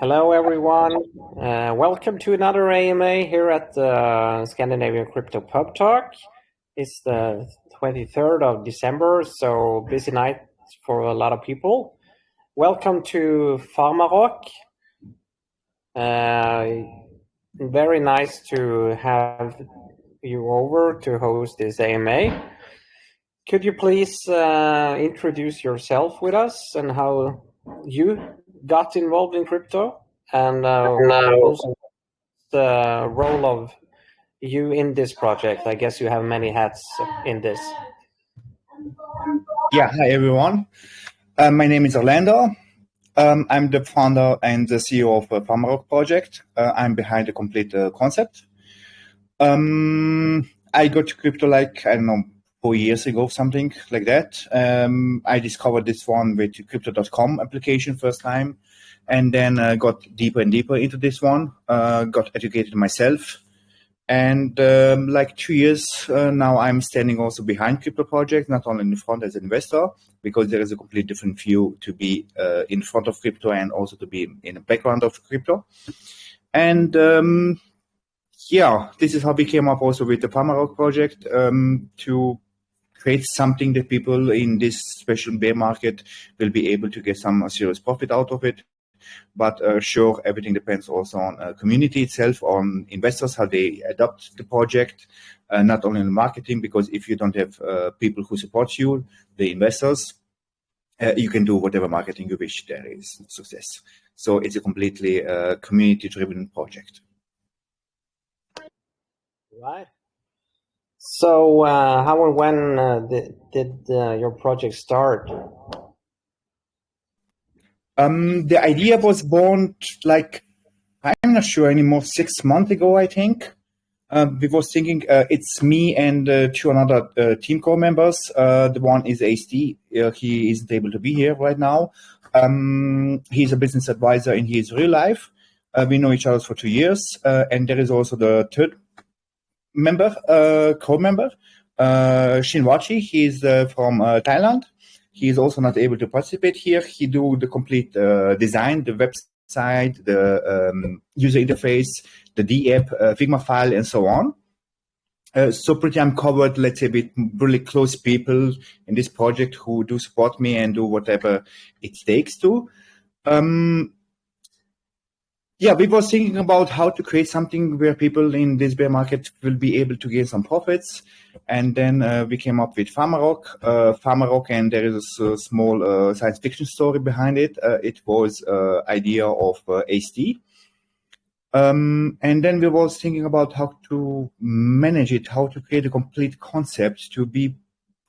Hello, everyone. Welcome to another AMA here at the Scandinavian Crypto Pub Talk. It's the 23rd of December, so busy night for a lot of people. Welcome to Farmarok. Very nice to have you over to host this AMA. Could you please introduce yourself with us and how you got involved in crypto, and also the role of you in this project? I guess you have many hats in this. Yeah, hi everyone. My name is Orlando. I'm the founder and the CEO of the Farmarok project. I'm behind the complete concept. I got to crypto 4 years ago, something like that. I discovered this one with the crypto.com application first time, and then got deeper and deeper into this one, got educated myself. And 2 years now, I'm standing also behind crypto project, not only in the front as an investor, because there is a completely different view to be in front of crypto and also to be in the background of crypto. And this is how we came up also with the Farmarok project, to create something that people in this special bear market will be able to get some serious profit out of it. But sure, everything depends also on community itself, on investors, how they adopt the project, not only in the marketing, because if you don't have people who support you, the investors, you can do whatever marketing you wish. There is success. So it's a completely community-driven project. Right. So how and when did your project start? The idea was born I'm not sure anymore, 6 months ago, I think. We was thinking it's me and two another team core members. The one is ASD. He isn't able to be here right now. He's a business advisor in his real life. We know each other for 2 years. And there is also the third member, co-member, Shinwachi. He's from Thailand. He is also not able to participate here. He do the complete design, the website, the user interface, the DApp, Figma file, and so on. So pretty I'm covered, let's say, with really close people in this project who do support me and do whatever it takes to. We were thinking about how to create something where people in this bear market will be able to gain some profits. And then we came up with Farmarok, and there is a small science fiction story behind it. It was idea of ASD. And then we was thinking about how to manage it, how to create a complete concept to be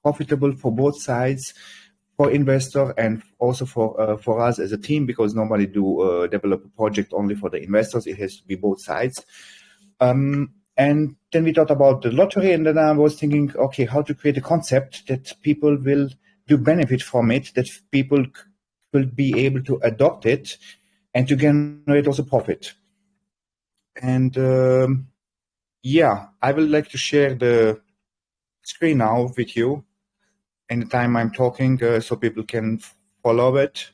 profitable for both sides, for investor and also for us as a team, because nobody do develop a project only for the investors. It has to be both sides. And then we thought about the lottery, and then I was thinking, okay, how to create a concept that people will do benefit from it, that people will be able to adopt it and to generate also profit. And I would like to share the screen now with you anytime I'm talking, so people can follow it.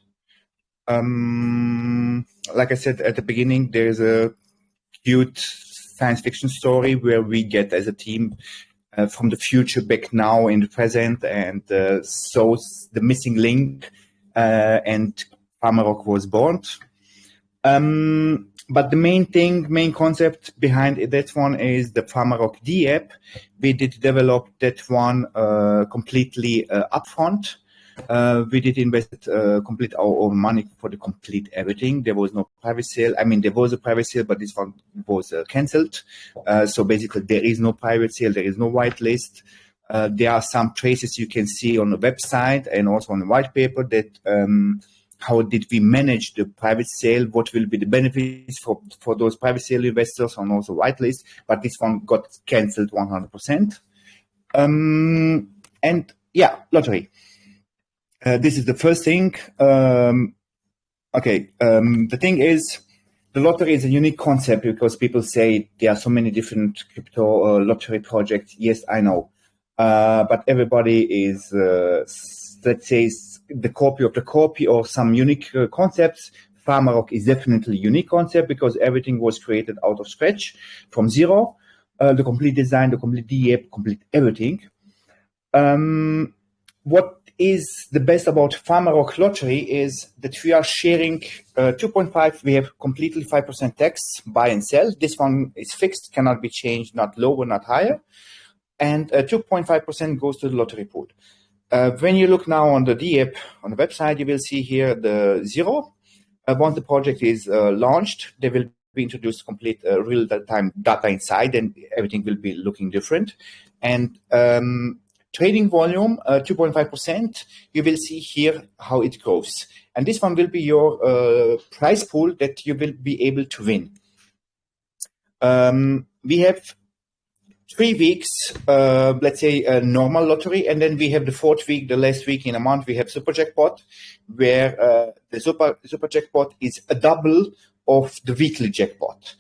Like I said at the beginning, there is a cute science fiction story where we get as a team from the future back now in the present, and so the missing link, and Farmarok was born. But the main concept behind that one is the Farmarok DApp. We did develop that one completely upfront. We did invest complete our own money for the complete everything. There was no private sale. I mean, there was a private sale, but this one was cancelled. So basically, there is no private sale. There is no whitelist. There are some traces you can see on the website and also on the white paper that how did we manage the private sale? What will be the benefits for those private sale investors and also whitelist? But this one got cancelled 100%. Lottery. This is the first thing. The thing is, the lottery is a unique concept because people say there are so many different crypto lottery projects. Yes, I know. But everybody is, let's say, the copy of the copy or some unique concepts. Farmarok is definitely a unique concept because everything was created out of scratch from zero. The complete design, the complete DApp, complete everything. What is the best about Farmarok Lottery is that we are sharing 2.5. We have completely 5% tax, buy and sell. This one is fixed, cannot be changed, not lower, not higher. And 2.5% goes to the lottery pool. When you look now on the DApp on the website, you will see here the zero. Once the project is launched, there will be introduced complete real-time data inside, and everything will be looking different. And trading volume, 2.5%, you will see here how it grows. And this one will be your prize pool that you will be able to win. We have 3 weeks, let's say a normal lottery, and then we have the 4th week, the last week in a month, we have super jackpot, where the super jackpot is a double of the weekly jackpot.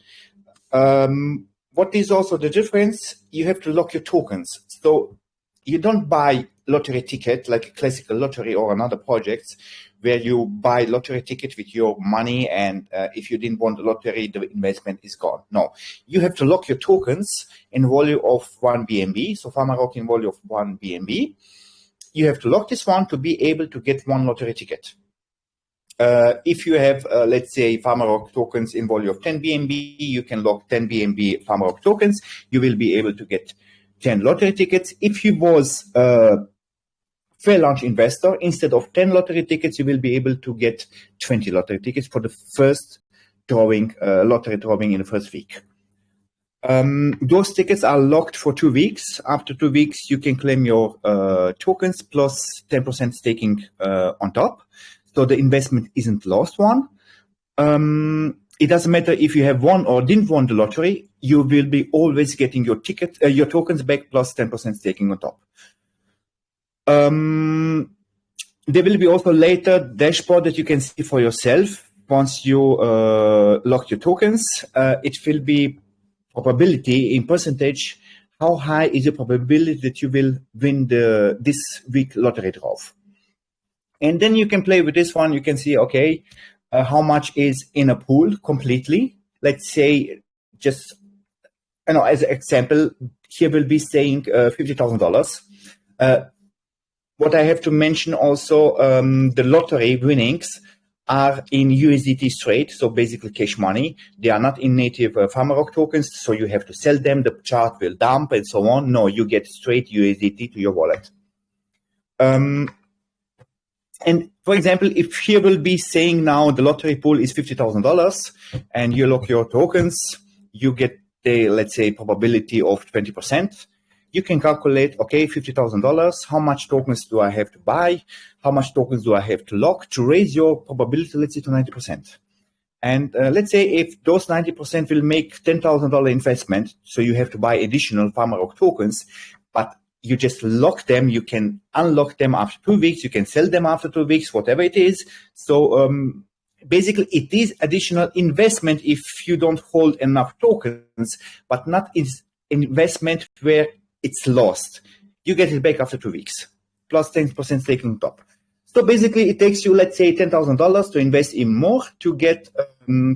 What is also the difference? You have to lock your tokens. So you don't buy lottery ticket like a classical lottery or another projects where you buy lottery ticket with your money, and if you didn't want the lottery, the investment is gone. No, you have to lock your tokens in value of 1 BNB. So Farmarok in value of 1 BNB. You have to lock this one to be able to get 1 lottery ticket. If you have, let's say, Farmarok tokens in value of 10 BNB, you can lock 10 BNB Farmarok tokens. You will be able to get 10 lottery tickets. If you was fair launch investor, instead of 10 lottery tickets, you will be able to get 20 lottery tickets for the first drawing, lottery drawing in the first week. Those tickets are locked for 2 weeks. After 2 weeks, you can claim your tokens plus 10% staking on top. So the investment isn't lost one. It doesn't matter if you have won or didn't won the lottery, you will be always getting your ticket, your tokens back plus 10% staking on top. There will be also later dashboard that you can see for yourself. Once you lock your tokens, it will be probability in percentage. How high is the probability that you will win this week lottery draw? And then you can play with this one. You can see, okay, how much is in a pool completely. Let's say, just, as an example, here will be saying $50,000. What I have to mention also, the lottery winnings are in USDT straight, so basically cash money. They are not in native Farmarok tokens, so you have to sell them, the chart will dump and so on. No, you get straight USDT to your wallet. And for example, if here will be saying now the lottery pool is $50,000 and you lock your tokens, you get the, let's say, probability of 20%. You can calculate, okay, $50,000, how much tokens do I have to buy? How much tokens do I have to lock to raise your probability, let's say, to 90%? And let's say if those 90% will make $10,000 investment, so you have to buy additional Farmarok tokens, but you just lock them, you can unlock them after 2 weeks, you can sell them after 2 weeks, whatever it is. So basically it is additional investment if you don't hold enough tokens, but not is investment where it's lost. You get it back after 2 weeks, plus 10% staking on top. So basically it takes you, let's say, $10,000 to invest in more to get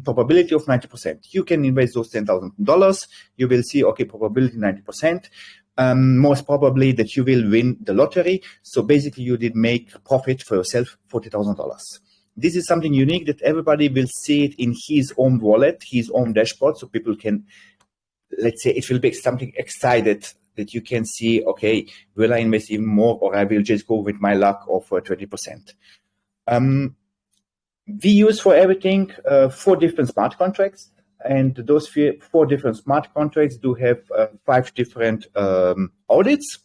probability of 90%. You can invest those $10,000. You will see, okay, probability 90%. Most probably that you will win the lottery. So basically you did make profit for yourself, $40,000. This is something unique that everybody will see it in his own wallet, his own dashboard. So people can, let's say, it will be something excited that you can see, okay, will I invest even more or I will just go with my luck of 20%. We use for everything 4 different smart contracts. And those 4 different smart contracts do have 5 different audits.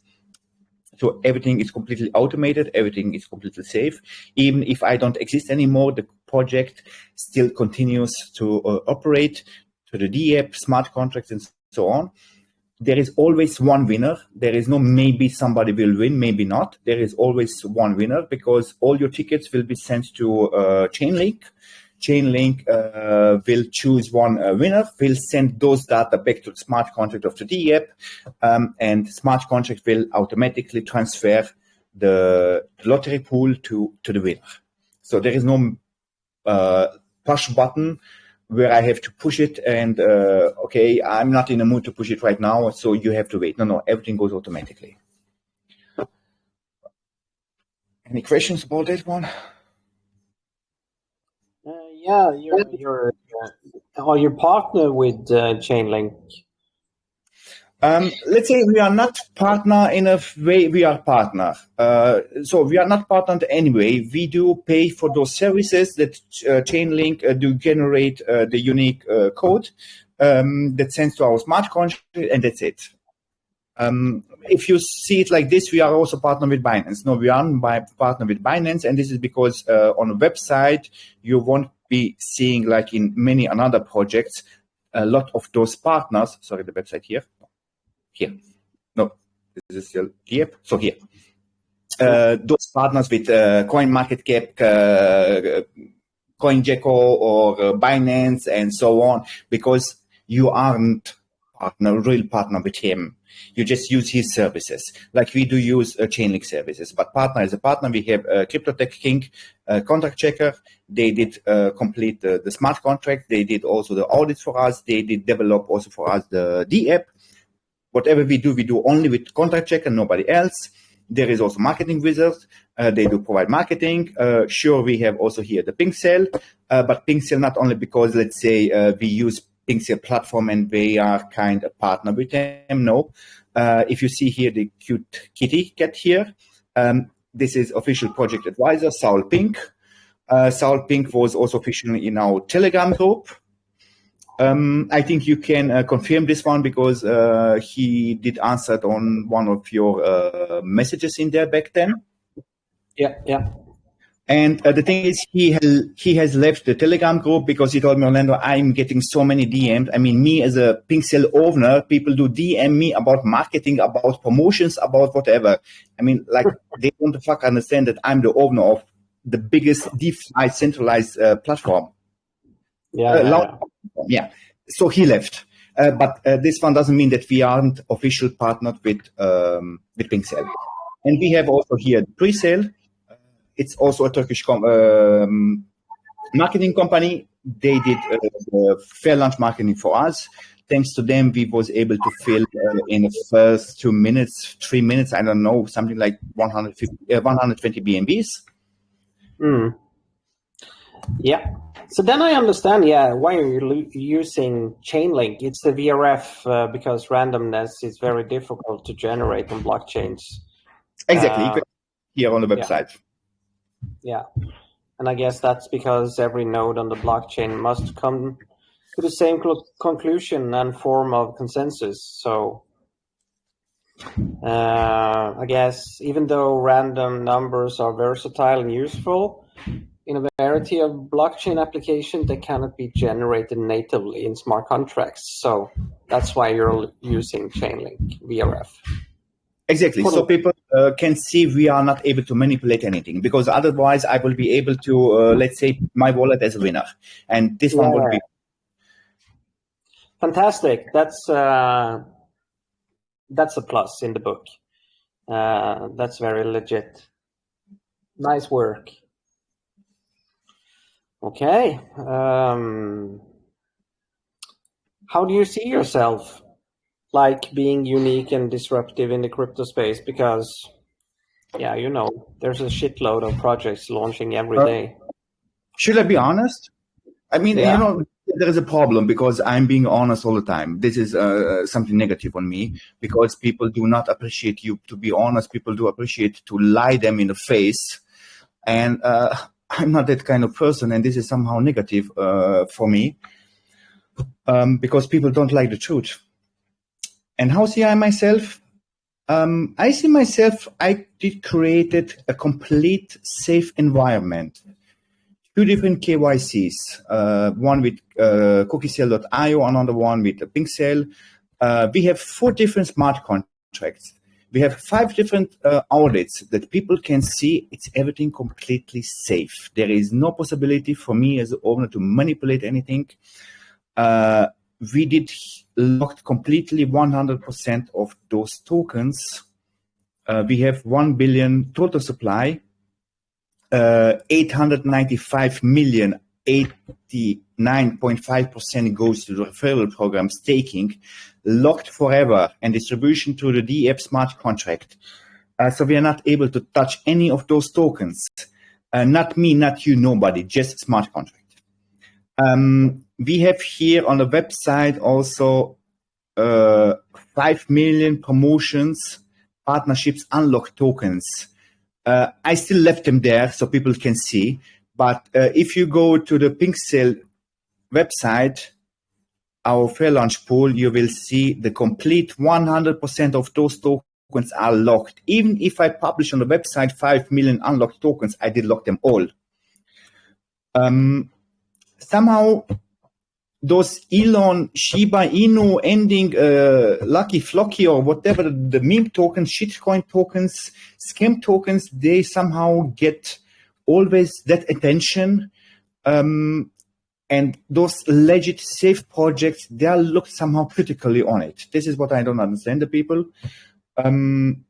So everything is completely automated. Everything is completely safe. Even if I don't exist anymore, the project still continues to operate to the DApp, smart contracts, and so on. There is always one winner. There is no maybe somebody will win, maybe not. There is always one winner because all your tickets will be sent to Chainlink. Chainlink will choose one winner, will send those data back to the smart contract of the DApp, and smart contract will automatically transfer the lottery pool to the winner. So there is no push button where I have to push it and, okay, I'm not in the mood to push it right now, so you have to wait. No, everything goes automatically. Any questions about that one? Yeah, you're partner with Chainlink. Let's say we are not partner in a way we are partner. So we are not partnered anyway. We do pay for those services that Chainlink do generate the unique code that sends to our smart contract, and that's it. If you see it like this, we are also partner with Binance. No, we aren't partner with Binance, and this is because on a website you won't be seeing, like in many another projects, a lot of those partners. Sorry, the website here. No, this is still here. So here, those partners with CoinMarketCap, CoinGecko, or Binance, and so on, because you aren't real partner with him. You just use his services, like we do use Chainlink services. But partner is a partner. We have CryptoTech King, contract checker. They did complete the smart contract. They did also the audits for us. They did develop also for us the Dapp. Whatever we do only with contract checker, nobody else. There is also marketing wizards. They do provide marketing. Sure, we have also here the PinkCell, but PinkCell not only because, let's say, we use PinkCell platform and we are kind of partner with them. No. If you see here the cute kitty cat here, this is official project advisor, Saul Pink. Saul Pink was also officially in our Telegram group. I think you can confirm this one because he did answer it on one of your messages in there back then. Yeah. And the thing is, he has left the Telegram group because he told me, Orlando, I'm getting so many DMs. I mean, me as a PinkCell owner, people do DM me about marketing, about promotions, about whatever. I mean, like, they don't understand that I'm the owner of the biggest DeFi centralized platform. Yeah. So he left. But this one doesn't mean that we aren't official partnered with PinkCell. And we have also here the pre-sale. It's also a Turkish marketing company. They did fair launch marketing for us. Thanks to them, we was able to fill in the first 3 minutes, I don't know, something like 120 BNBs. Yeah. So then I understand, why you're using Chainlink. It's the VRF because randomness is very difficult to generate on blockchains. Exactly. You can here on the website. Yeah. And I guess that's because every node on the blockchain must come to the same conclusion and form of consensus. So I guess even though random numbers are versatile and useful, in a variety of blockchain applications, they cannot be generated natively in smart contracts. So that's why you're using Chainlink VRF. Exactly. So people can see we are not able to manipulate anything, because otherwise I will be able to, let's say, my wallet as a winner. And this one will be. Fantastic. That's a plus in the book. That's very legit. Nice work. Okay. How do you see yourself, like being unique and disruptive in the crypto space? Because, there's a shitload of projects launching every day. Should I be honest? I mean, there is a problem because I'm being honest all the time. This is something negative on me, because people do not appreciate you to be honest. People do appreciate to lie them in the face. And I'm not that kind of person, and this is somehow negative for me, because people don't like the truth. And how see I myself? I see myself, I did created a complete safe environment. 2 different KYCs, one with cookiecell.io, another one with PinkCell. We have 4 different smart contracts. We have 5 different audits that people can see. It's everything completely safe. There is no possibility for me as an owner to manipulate anything. We did locked completely 100% of those tokens. We have 1 billion total supply, 895 million 89.5% goes to the referral program staking, locked forever, and distribution to the DApp smart contract. So we are not able to touch any of those tokens. Not me, not you, nobody, just smart contract. We have here on the website also 5 million promotions, partnerships, unlocked tokens. I still left them there so people can see. But if you go to the PinkCell website, our fair launch pool, you will see the complete 100% of those tokens are locked. Even if I publish on the website 5 million unlocked tokens, I did lock them all. Somehow, those Elon, Shiba Inu ending, Lucky Flocky or whatever, the meme tokens, shitcoin tokens, scam tokens, they somehow get always that attention. And those legit safe projects, they are looked somehow critically on it. This is what I don't understand, the people. And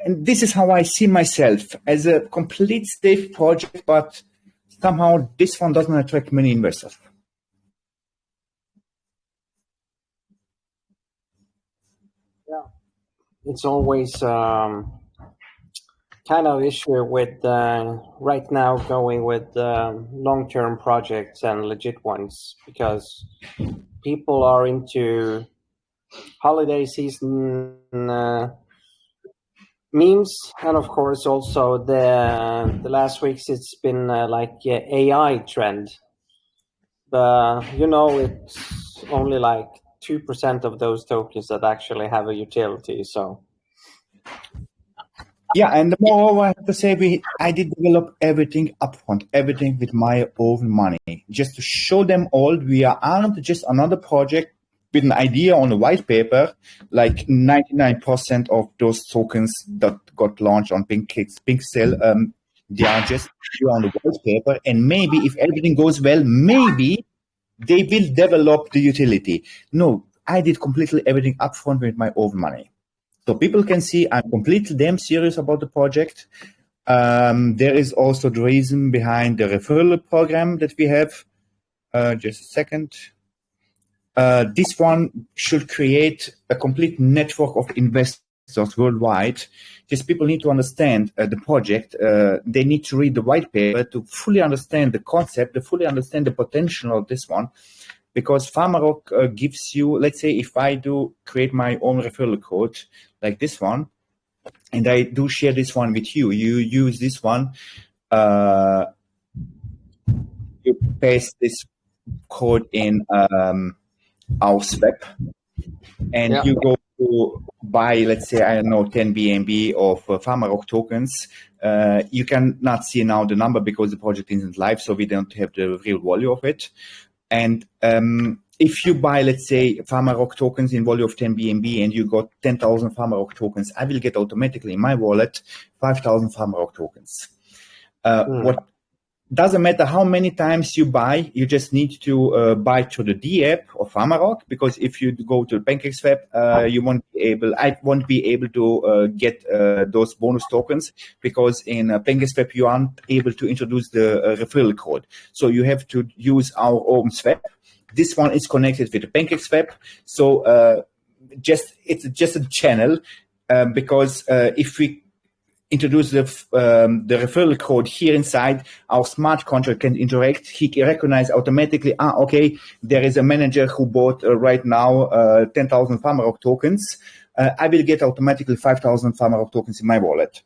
this is how I see myself, as a complete safe project, but somehow this one doesn't attract many investors. Yeah, it's always kind of issue with right now going with long-term projects and legit ones, because people are into holiday season memes, and of course also the last weeks it's been like AI trend, but it's only like 2% of those tokens that actually have a utility. So yeah, and moreover, I have to say, I did develop everything upfront, everything with my own money, just to show them all we aren't just another project with an idea on a white paper. Like 99% of those tokens that got launched on PinkCell, they are just on the white paper. And maybe if everything goes well, maybe they will develop the utility. No, I did completely everything upfront with my own money. So people can see I'm completely damn serious about the project. There is also the reason behind the referral program that we have. Just a second. This one should create a complete network of investors worldwide. Just people need to understand the project. They need to read the white paper to fully understand the concept, to fully understand the potential of this one. Because Farmarok gives you, let's say, if I do create my own referral code like this one, and I do share this one with you, you use this one, you paste this code in our swap, and you go to buy, let's say, I don't know, 10 BNB of Farmarok tokens. You cannot see now the number because the project isn't live, so we don't have the real value of it. And if you buy, let's say, Farmarok tokens in value of 10 BNB and you got 10,000 Farmarok tokens, I will get automatically in my wallet 5,000 Farmarok tokens. What doesn't matter how many times you buy, you just need to buy through the DApp of Farmarok, because if you go to the PancakeSwap, I won't be able to get those bonus tokens, because in PancakeSwap you aren't able to introduce the referral code. So you have to use our own swap. This one is connected with the PancakeSwap. So it's just a channel, because if we introduce the referral code here inside, our smart contract can interact. He can recognize automatically, okay, there is a manager who bought right now 10,000 Farmarok tokens. I will get automatically 5,000 Farmarok tokens in my wallet.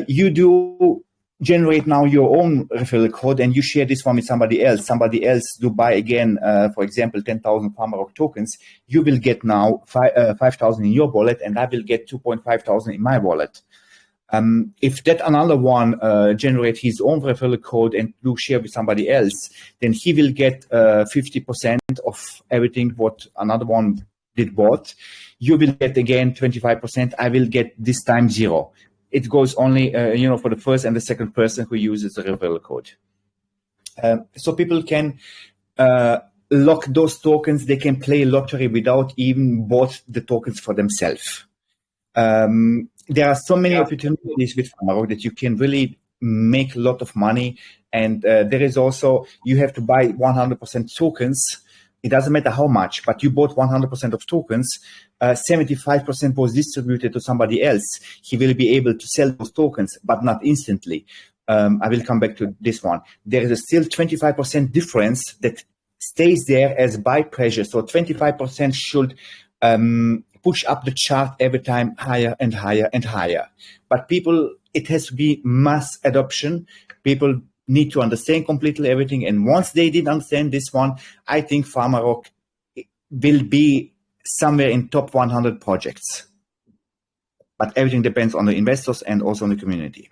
You do generate now your own referral code and you share this one with somebody else. Somebody else do buy again, for example, 10,000 Farmarok tokens. You will get now 5,000 in your wallet, and I will get 2,500 in my wallet. If that another one generate his own referral code and do share with somebody else, then he will get 50% of everything what another one did bought. You will get again 25%. I will get this time 0. It goes only for the first and the second person who uses the referral code. So people can lock those tokens. They can play lottery without even bought the tokens for themselves. There are so many opportunities with Farmarok that you can really make a lot of money. And there is also, you have to buy 100% tokens. It doesn't matter how much, but you bought 100% of tokens. 75% was distributed to somebody else. He will be able to sell those tokens, but not instantly. I will come back to this one. There is still 25% difference that stays there as buy pressure. So 25% should push up the chart every time higher and higher and higher. But people, it has to be mass adoption. People need to understand completely everything. And once they did understand this one, I think Farmarok will be somewhere in top 100 projects. But everything depends on the investors and also on the community.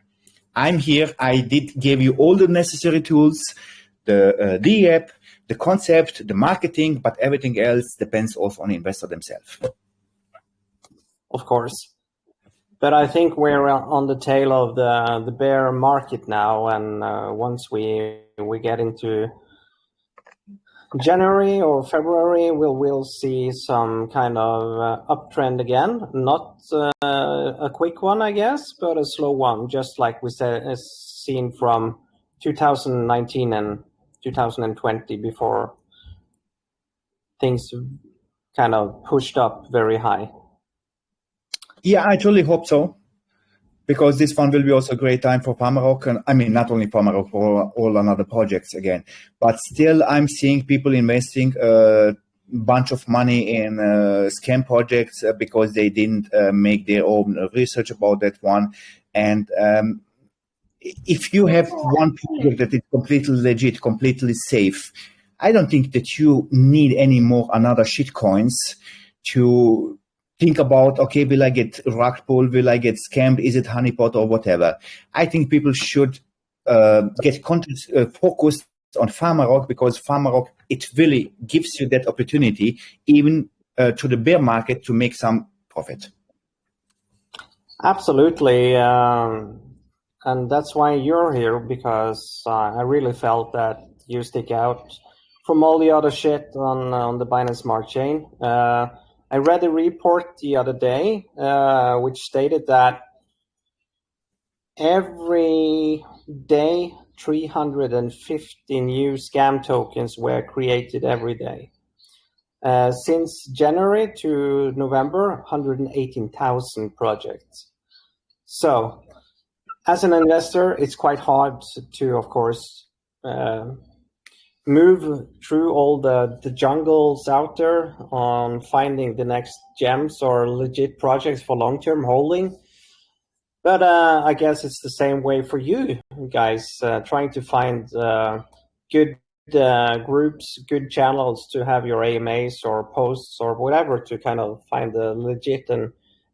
I'm here. I did give you all the necessary tools, the app, the concept, the marketing, but everything else depends also on the investor themselves. Of course. But I think we're on the tail of the bear market now, and once we get into January or February, we'll see some kind of uptrend again. Not a quick one, I guess, but a slow one, just like we said, seen from 2019 and 2020 before things kind of pushed up very high. Yeah, I truly hope so, because this one will be also a great time for Farmarok. And I mean, not only Farmarok, for all another projects again. But still, I'm seeing people investing a bunch of money in scam projects because they didn't make their own research about that one. And if you have one project that is completely legit, completely safe, I don't think that you need any more another shit coins to think about, okay, will I get rug pull? Will I get scammed? Is it honeypot or whatever? I think people should get focused on Farmarok, because Farmarok, it really gives you that opportunity, even to the bear market, to make some profit. Absolutely. And that's why you're here, because I really felt that you stick out from all the other shit on the Binance Smart Chain. I read a report the other day which stated that every day 350 new scam tokens were created every day. Since January to November, 118,000 projects. So, as an investor, it's quite hard to, of course, move through all the jungles out there on finding the next gems or legit projects for long-term holding. But I guess it's the same way for you guys, trying to find good groups, good channels to have your AMAs or posts or whatever, to kind of find the legit and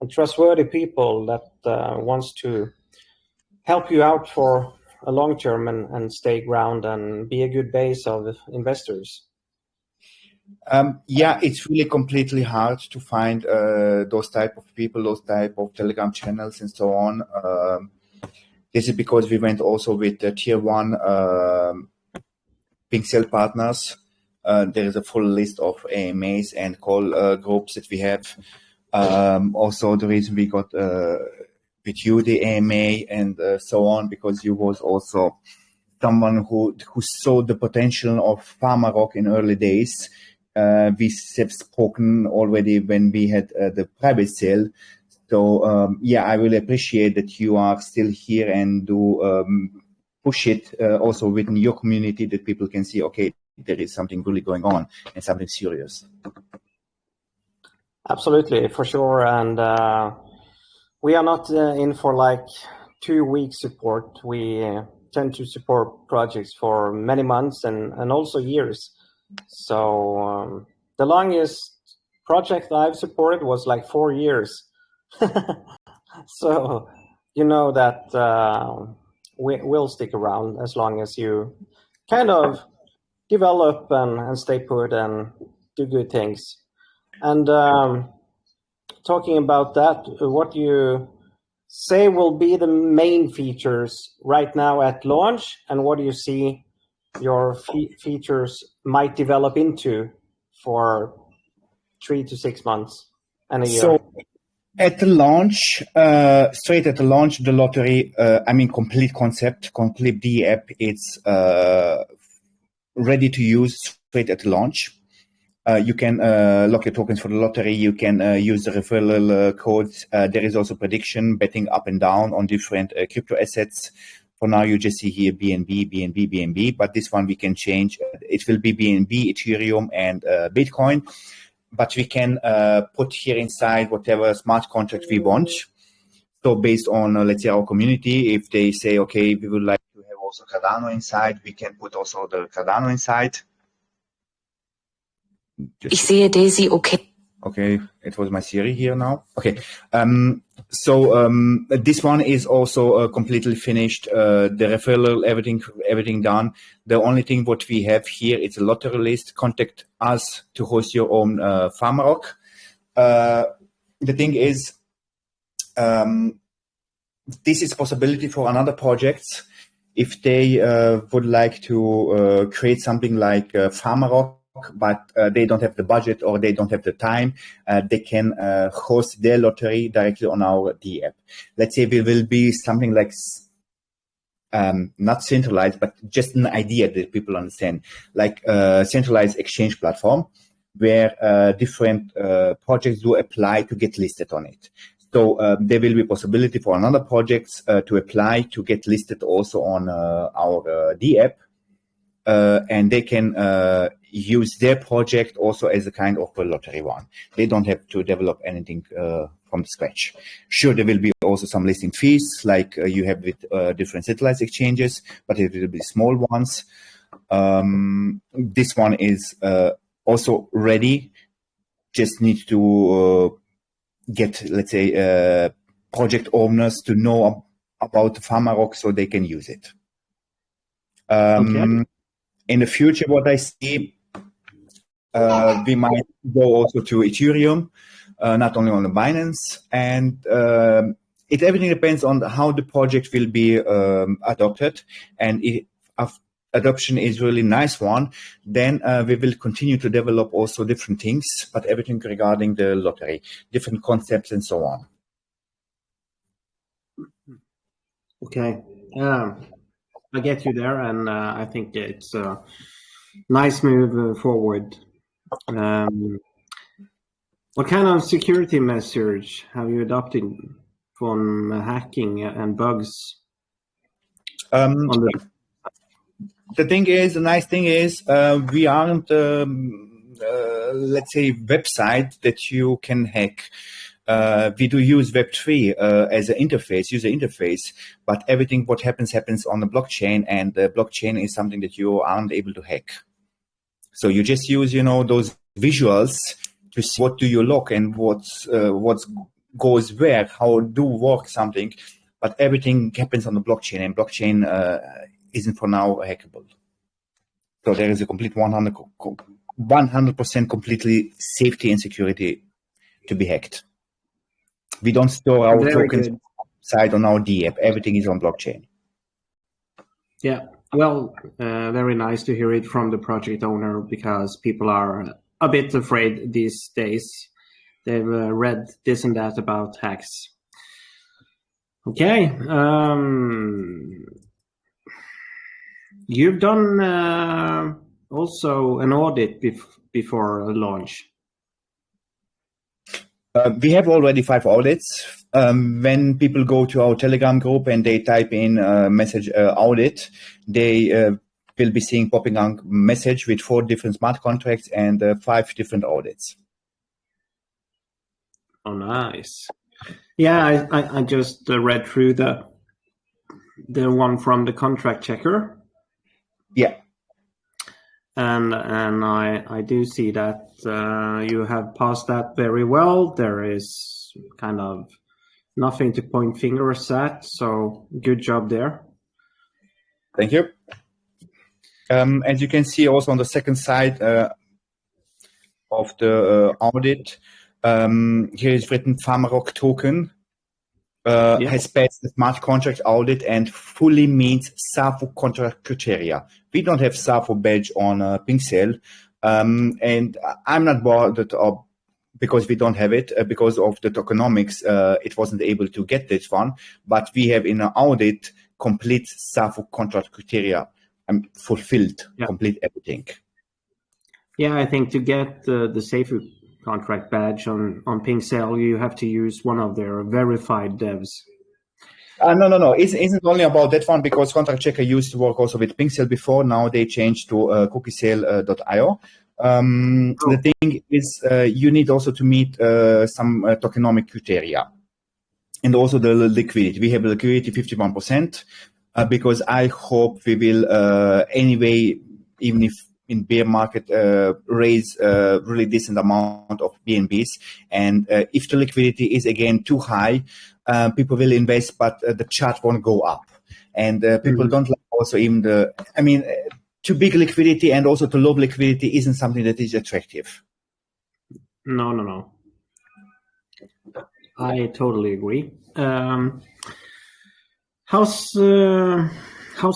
trustworthy people that wants to help you out for a long term and stay ground and be a good base of investors. Yeah, it's really completely hard to find those type of people, those type of Telegram channels and so on. This is because we went also with the tier 1 pink sale partners. There is a full list of AMAs and call groups that we have. Also, the reason we got with you the AMA and so on, because you was also someone who saw the potential of Farmarok in early days. We have spoken already when we had the private sale. So yeah, I really appreciate that you are still here and do push it also within your community, that people can see, okay, there is something really going on and something serious. Absolutely, for sure. And we are not in for like 2-week support. We tend to support projects for many months and also years. So the longest project I've supported was like 4 years. So you know that we'll stick around as long as you kind of develop and stay put and do good things. And talking about that, what you say will be the main features right now at launch, and what do you see your features might develop into for 3 to 6 months and a year? So At the launch, straight at the launch, the lottery, complete concept, complete D app, it's ready to use straight at the launch. You can lock your tokens for the lottery. You can use the referral codes. There is also prediction, betting up and down on different crypto assets. For now, you just see here BNB, BNB, BNB, but this one we can change. It will be BNB, Ethereum, and Bitcoin. But we can put here inside whatever smart contract we want. So based on, let's say, our community, if they say, okay, we would like to have also Cardano inside, we can put also the Cardano inside. Ich sehe Daisy, okay. Okay, it was my Siri here now. Okay, this one is also completely finished. The referral, everything done. The only thing what we have here is a lottery list. Contact us to host your own Farmarok. The thing is, this is a possibility for another projects. If they would like to create something like Farmarok, but they don't have the budget or they don't have the time, they can host their lottery directly on our D app. Let's say we will be something like not centralized, but just an idea that people understand, like a centralized exchange platform where different projects do apply to get listed on it. So there will be possibility for another projects to apply to get listed also on our D app. And they can use their project also as a kind of a lottery one. They don't have to develop anything from scratch. Sure, there will be also some listing fees like you have with different satellite exchanges, but it will be small ones. This one is also ready. Just need to get, let's say, project owners to know about Farmarok so they can use it. Okay. In the future, what I see, we might go also to Ethereum, not only on the Binance, and everything depends on how the project will be adopted. And if adoption is really nice one, then we will continue to develop also different things, but everything regarding the lottery, different concepts and so on. Okay. I get you there, and I think it's a nice move forward. What kind of security measures have you adopted from hacking and bugs? The nice thing is, we aren't, let's say, website that you can hack. We do use Web3 as an interface, user interface, but everything what happens on the blockchain, and the blockchain is something that you aren't able to hack. So you just use, those visuals to see what do you lock and what goes where, how do work something, but everything happens on the blockchain, and blockchain isn't for now hackable. So there is a complete 100% completely safety and security to be hacked. We don't store our tokens outside on our D app. Everything is on blockchain. Yeah, well, very nice to hear it from the project owner, because people are a bit afraid these days. They've read this and that about hacks. Okay. You've done also an audit before launch. We have already 5 audits. When people go to our Telegram group and they type in message audit, they will be seeing popping on message with 4 different smart contracts and 5 different audits. Oh, nice. Yeah, I just read through the one from the contract checker. Yeah. And I do see that you have passed that very well. There is kind of nothing to point fingers at, so good job there. Thank you. As you can see also on the second side of the audit, here is written Farmarok token has passed the smart contract audit and fully meets SAFU contract criteria. We don't have SAFU badge on Pinkcell, and I'm not bothered because we don't have it because of the tokenomics. It wasn't able to get this one, but we have in our audit complete SAFU contract criteria fulfilled, complete everything. Yeah, I think to get the SAFU contract badge on PinkSale, you have to use one of their verified devs. No. It isn't only about that one, because Contract Checker used to work also with PinkSale before. Now they changed to cookiesale.io. The thing is, you need also to meet some tokenomic criteria, and also the liquidity. We have liquidity 51%, because I hope we will anyway, even if in bear market, raise a really decent amount of BNBs. And if the liquidity is again too high, people will invest, but the chart won't go up. And people don't like also even too big liquidity and also too low liquidity isn't something that is attractive. No. I totally agree. How's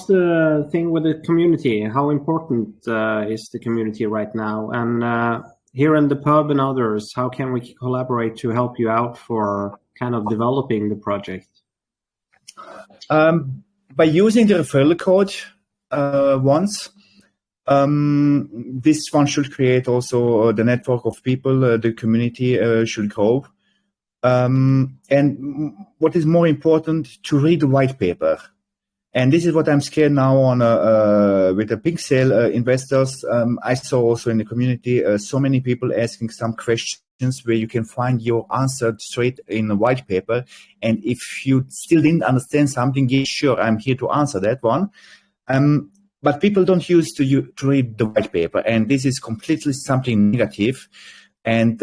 the thing with the community? How important is the community right now? And here in the pub and others, how can we collaborate to help you out for kind of developing the project? By using the referral code once, this one should create also the network of people, the community should grow. And what is more important, to read the white paper. And this is what I'm scared now on with the PinkSale investors. I saw also in the community so many people asking some questions where you can find your answer straight in the white paper. And if you still didn't understand something, yeah, sure, I'm here to answer that one. But people don't use to read the white paper, and this is completely something negative. And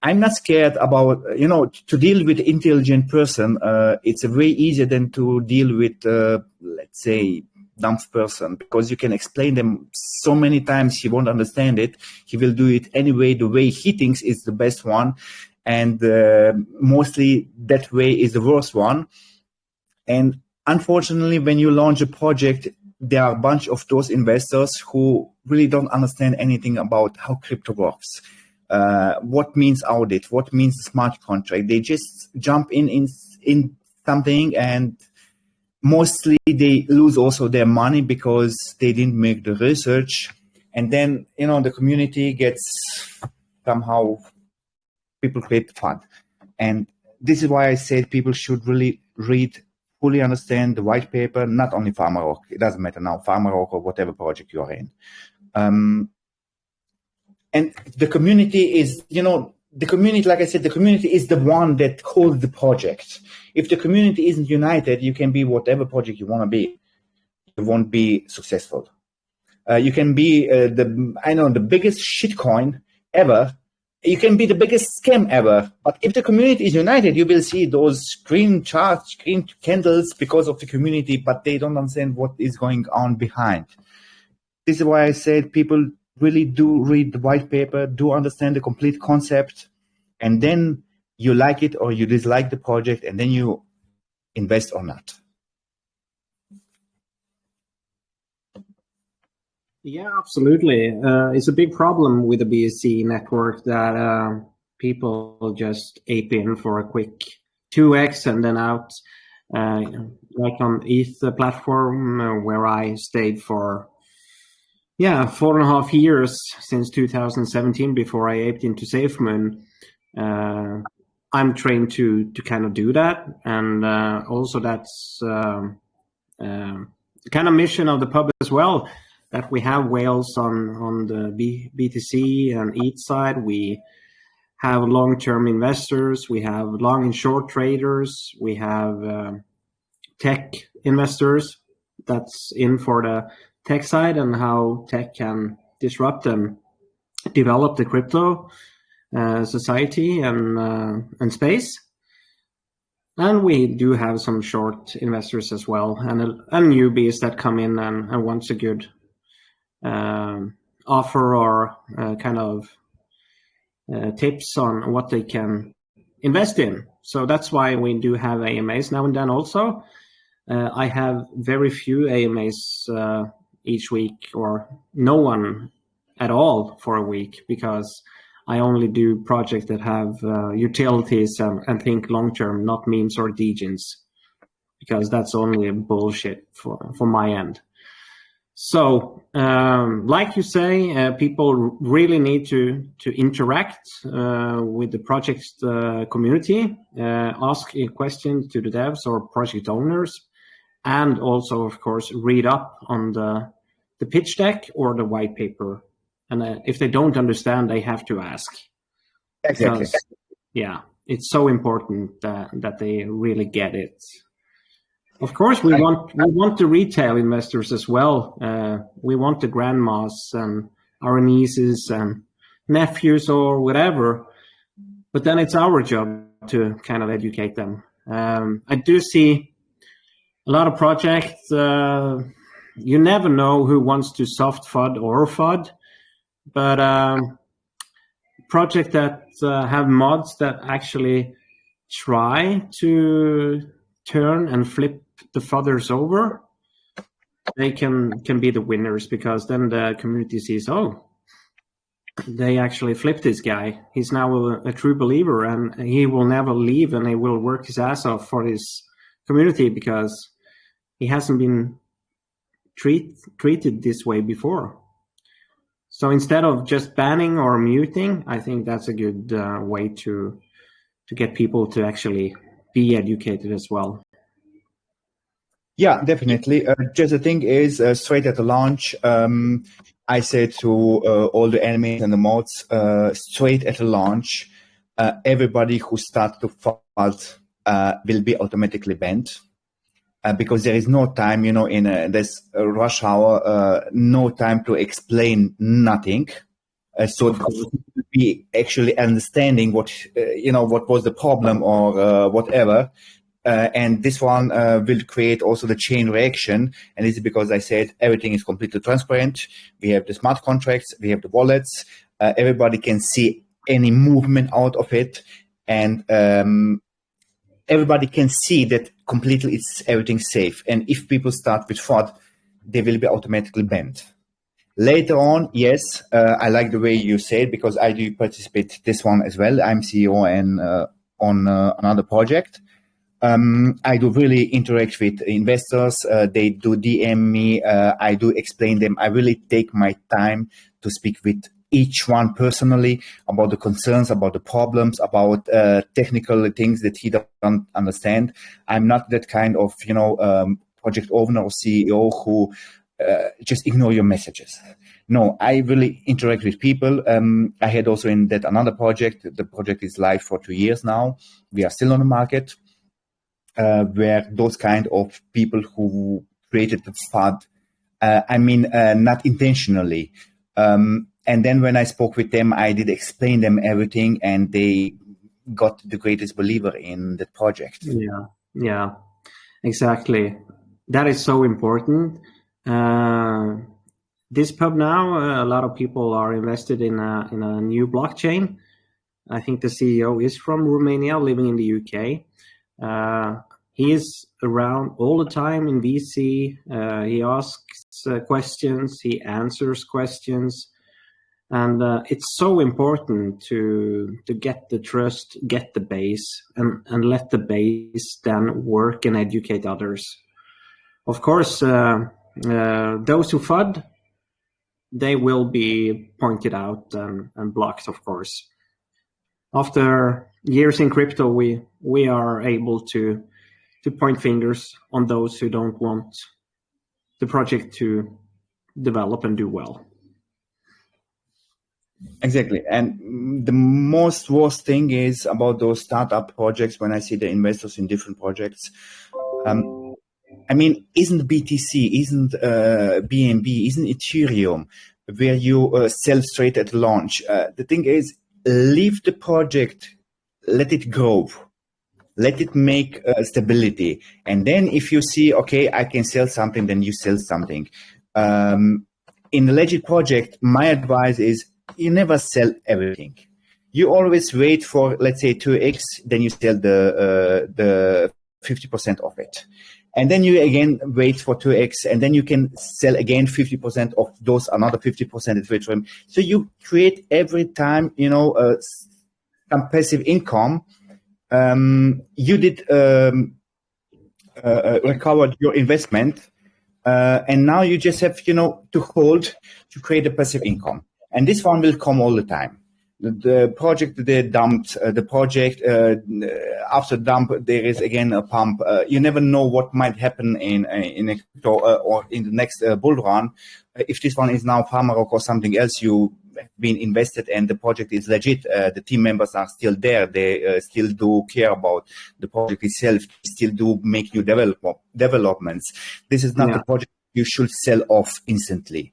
I'm not scared about, to deal with intelligent person. It's way easier than to deal with, let's say, dumb person, because you can explain them so many times, he won't understand it. He will do it anyway, the way he thinks is the best one. And mostly that way is the worst one. And unfortunately, when you launch a project, there are a bunch of those investors who really don't understand anything about how crypto works. What means audit? What means smart contract? They just jump in something, and mostly they lose also their money because they didn't make the research. And then, the community gets somehow, people create fun. And this is why I said people should really read, fully understand the white paper, not only Farmarok. It doesn't matter now, Farmarok or whatever project you are in. And the community is, like I said, the community is the one that holds the project. If the community isn't united, you can be whatever project you want to be. You won't be successful. You can be the biggest shitcoin ever. You can be the biggest scam ever. But if the community is united, you will see those green charts, green candles because of the community, but they don't understand what is going on behind. This is why I said people really do read the white paper, do understand the complete concept, and then you like it or you dislike the project, and then you invest or not. Yeah, absolutely. It's a big problem with the BSC network that people just ape in for a quick 2x and then out. Like on ETH platform, where I stayed for 4.5 years since 2017 before I aped into SafeMoon. I'm trained to kind of do that, and also that's kind of mission of the pub as well, that we have whales on the BTC and ETH side. We have long-term investors, we have long and short traders, we have tech investors that's in for the tech side and how tech can disrupt and develop the crypto society and space. And we do have some short investors as well, and newbies that come in and wants a good offer or kind of tips on what they can invest in. So that's why we do have AMAs now and then also. I have very few AMAs each week, or no one at all for a week, because I only do projects that have utilities and think long term, not memes or degens, because that's only bullshit for my end. So, like you say, people really need to interact with the project community, ask questions to the devs or project owners, and also, of course, read up on the pitch deck or the white paper. And if they don't understand, they have to ask. Exactly. Because, yeah, it's so important that they really get it. Of course, we want the retail investors as well. We want the grandmas and our nieces and nephews or whatever. But then it's our job to kind of educate them. I do see a lot of projects. You never know who wants to soft FUD or FUD, but projects that have mods that actually try to turn and flip the FUDers over, they can be the winners, because then the community sees, oh, they actually flipped this guy. He's now a true believer, and he will never leave, and he will work his ass off for his community because he hasn't been treated this way before. So instead of just banning or muting, I think that's a good way to get people to actually be educated as well. Yeah, definitely. Just the thing is, straight at the launch, I said to all the enemies and the mods, straight at the launch, everybody who starts to FUD will be automatically banned. Because there is no time, in this rush hour, no time to explain nothing. So be actually understanding what was the problem or whatever. And this one will create also the chain reaction. And this is because I said everything is completely transparent. We have the smart contracts, we have the wallets. Everybody can see any movement out of it. And everybody can see that completely it's everything safe. And if people start with FUD, they will be automatically banned. Later on, yes, I like the way you say it, because I do participate this one as well. I'm CEO and on another project. I do really interact with investors. They do DM me. I do explain them. I really take my time to speak with each one personally about the concerns, about the problems, about technical things that he doesn't understand. I'm not that kind of, project owner or CEO who just ignore your messages. No, I really interact with people. I had also in that another project. The project is live for 2 years now. We are still on the market. Where those kind of people who created the FUD, not intentionally. And then when I spoke with them, I did explain them everything, and they got the greatest believer in the project. Yeah, exactly. That is so important. This pub now, a lot of people are invested in a new blockchain. I think the CEO is from Romania, living in the UK. He is around all the time in VC. He asks questions, he answers questions. And it's so important to get the trust, get the base, and let the base then work and educate others. Of course, those who FUD, they will be pointed out and blocked, of course. After years in crypto, we are able to point fingers on those who don't want the project to develop and do well. Exactly. And the most worst thing is about those startup projects, when I see the investors in different projects, isn't BTC, isn't BNB, isn't Ethereum, where you sell straight at launch. The thing is, leave the project, let it grow. Let it make stability. And then if you see, okay, I can sell something, then you sell something. In the legit project, my advice is you never sell everything. You always wait for, let's say, 2x, then you sell the 50% of it. And then you again wait for 2x, and then you can sell again 50% of those, another 50% is wait. So you create every time, some passive income. You did recovered your investment, and now you just have, to hold to create a passive income. And this one will come all the time. The project they dumped, after dump, there is again a pump. You never know what might happen in a crypto or in the next bull run. If this one is now Farmarok or something else, you have been invested and the project is legit. The team members are still there. They still do care about the project itself. They still do make new developments. This is not the project you should sell off instantly.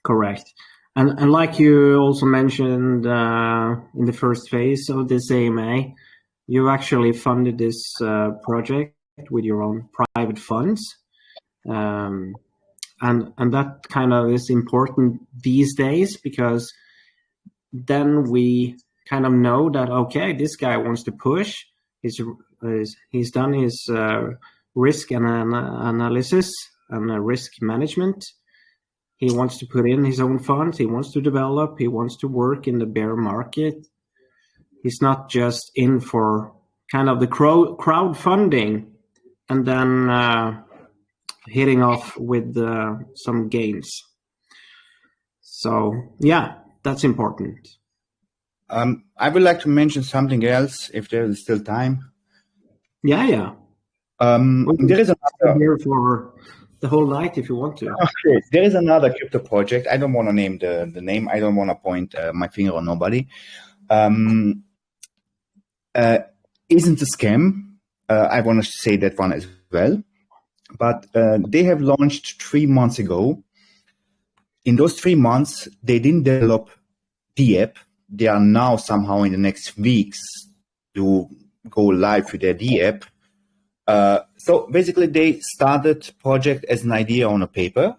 Correct. And like you also mentioned in the first phase of this AMA, you actually funded this project with your own private funds. And that kind of is important these days, because then we kind of know that, okay, this guy wants to push. He's done his risk analysis and risk management. He wants to put in his own funds. He wants to develop. He wants to work in the bear market. He's not just in for kind of the crowdfunding and then hitting off with some gains. So, yeah, that's important. I would like to mention something else, if there is still time. Yeah. There is another here for the whole night if you want to. Okay. There is another crypto project. I don't want to name the name. I don't want to point my finger on nobody. Isn't a scam. I want to say that one as well. But they have launched 3 months ago. In those 3 months, they didn't develop the app. They are now somehow in the next weeks to go live with their D app. So basically, they started project as an idea on a paper,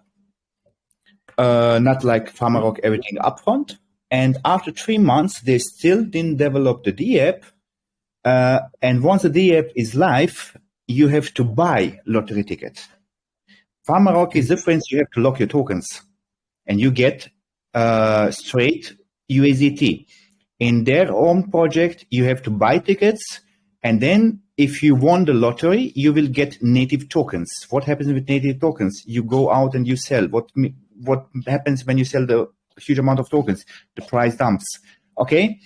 not like Farmarok, everything upfront. And after 3 months, they still didn't develop the D app. And once the D app is live, you have to buy lottery tickets. Farmarok is different. You have to lock your tokens, and you get straight USDT. In their own project, you have to buy tickets, and then if you won the lottery, you will get native tokens. What happens with native tokens? You go out and you sell. What happens when you sell the huge amount of tokens? The price dumps. Okay.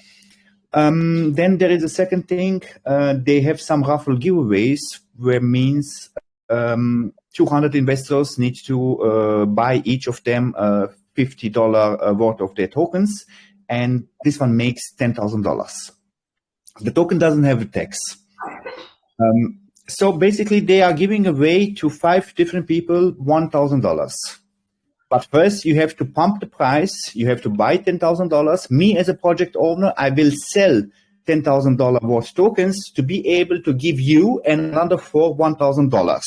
Then there is a second thing. They have some raffle giveaways, where means 200 investors need to buy each of them $50 worth of their tokens, and this one makes $10,000. The token doesn't have a tax. So basically, they are giving away to 5 different people $1,000. But first, you have to pump the price. You have to buy $10,000. Me, as a project owner, I will sell $10,000 worth tokens to be able to give you another for $1,000.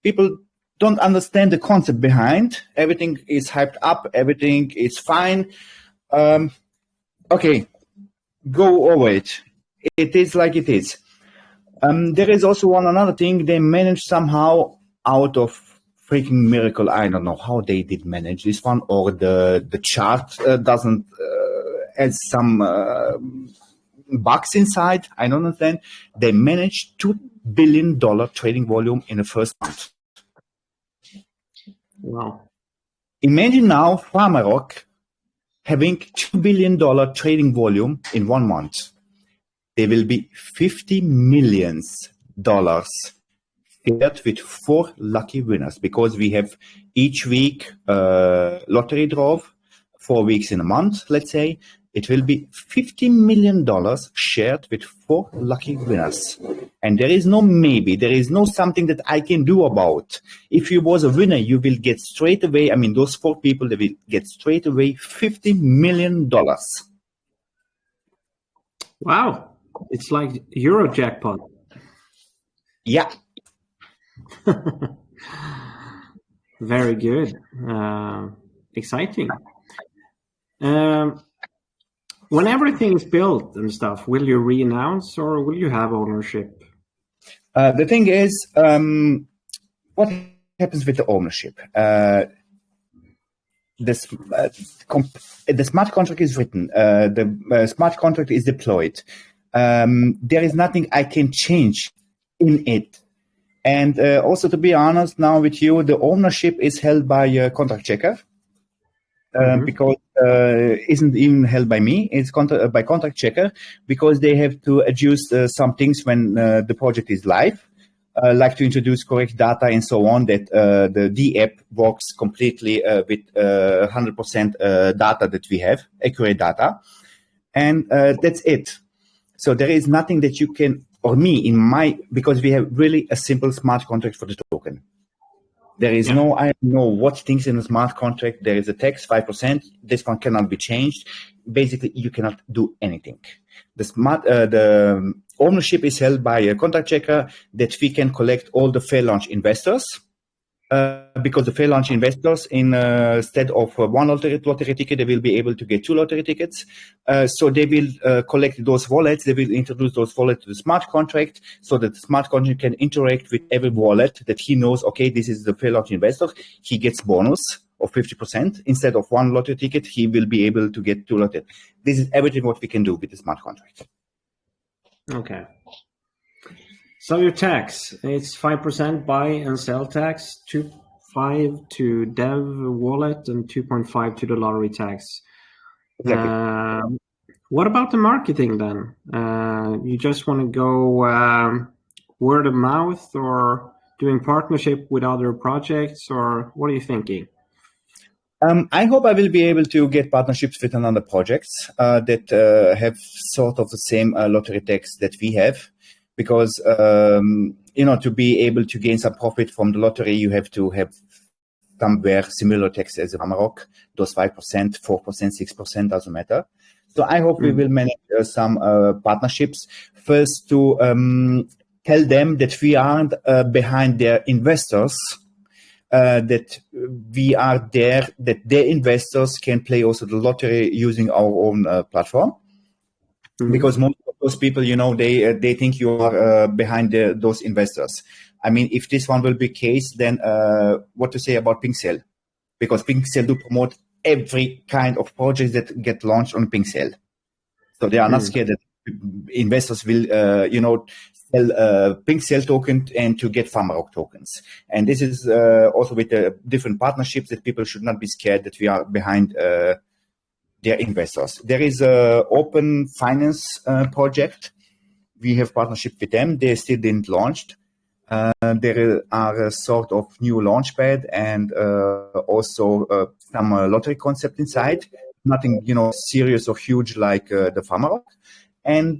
People don't understand the concept behind. Everything is hyped up. Everything is fine. Okay, go over it. It is like it is. There is also another thing. They managed somehow out of freaking miracle. I don't know how they did manage this one, or the chart doesn't add some bugs inside. I don't understand. They managed $2 billion trading volume in the first month. Wow. Imagine now Farmarok having $2 billion trading volume in 1 month. There will be $50 million shared with 4 lucky winners, because we have each week lottery draw, 4 weeks in a month, let's say. It will be $50 million shared with 4 lucky winners. And there is no maybe, there is no something that I can do about. If you was a winner, you will get straight away, those 4 people, they will get straight away $50 million. Wow. It's like Euro jackpot. Yeah. Very good. Exciting. When everything is built and stuff, will you re-announce or will you have ownership? The thing is, what happens with the ownership? The smart contract is written. The smart contract is deployed. There is nothing I can change in it. And also, to be honest now with you, the ownership is held by a contract checker. Because isn't even held by me. It's by contract checker, because they have to adjust some things when the project is live, like to introduce correct data and so on, that the Dapp works completely with 100% data that we have, accurate data. And that's it. So there is nothing that you can, or me, because we have really a simple smart contract for the token. There is I don't know what things in a smart contract. There is a tax, 5%. This one cannot be changed. Basically, you cannot do anything. The ownership is held by a contract checker that we can collect all the fair launch investors. Because the fair launch investors, instead of one lottery ticket, they will be able to get 2 lottery tickets. So they will collect those wallets. They will introduce those wallets to the smart contract, so that the smart contract can interact with every wallet that he knows, okay, this is the fair launch investor. He gets bonus of 50%. Instead of 1 lottery ticket, he will be able to get 2 lottery. This is everything what we can do with the smart contract. Okay. So your tax, it's 5% buy and sell tax, 2.5 to dev wallet, and 2.5 to the lottery tax. Exactly. What about the marketing then? You just want to go word of mouth, or doing partnership with other projects, or what are you thinking? I hope I will be able to get partnerships with another projects that have sort of the same lottery tax that we have. Because, to be able to gain some profit from the lottery, you have to have somewhere similar tax as Farmarok, those 5%, 4%, 6%, doesn't matter. So I hope we will manage some partnerships. First, to tell them that we aren't behind their investors, that we are there, that their investors can play also the lottery using our own platform. Because most of those people, they think you are behind those investors. I mean, if this one will be case, then what to say about PinkCell? Because PinkCell do promote every kind of project that get launched on PinkCell. So they are not scared that investors will, sell PinkCell token and to get Farmarok tokens. And this is also with the different partnerships, that people should not be scared that we are behind their investors. There is a open finance project. We have partnership with them. They still didn't launch. There are a sort of new launchpad and also some lottery concept inside. Nothing, serious or huge like the Farmarok. And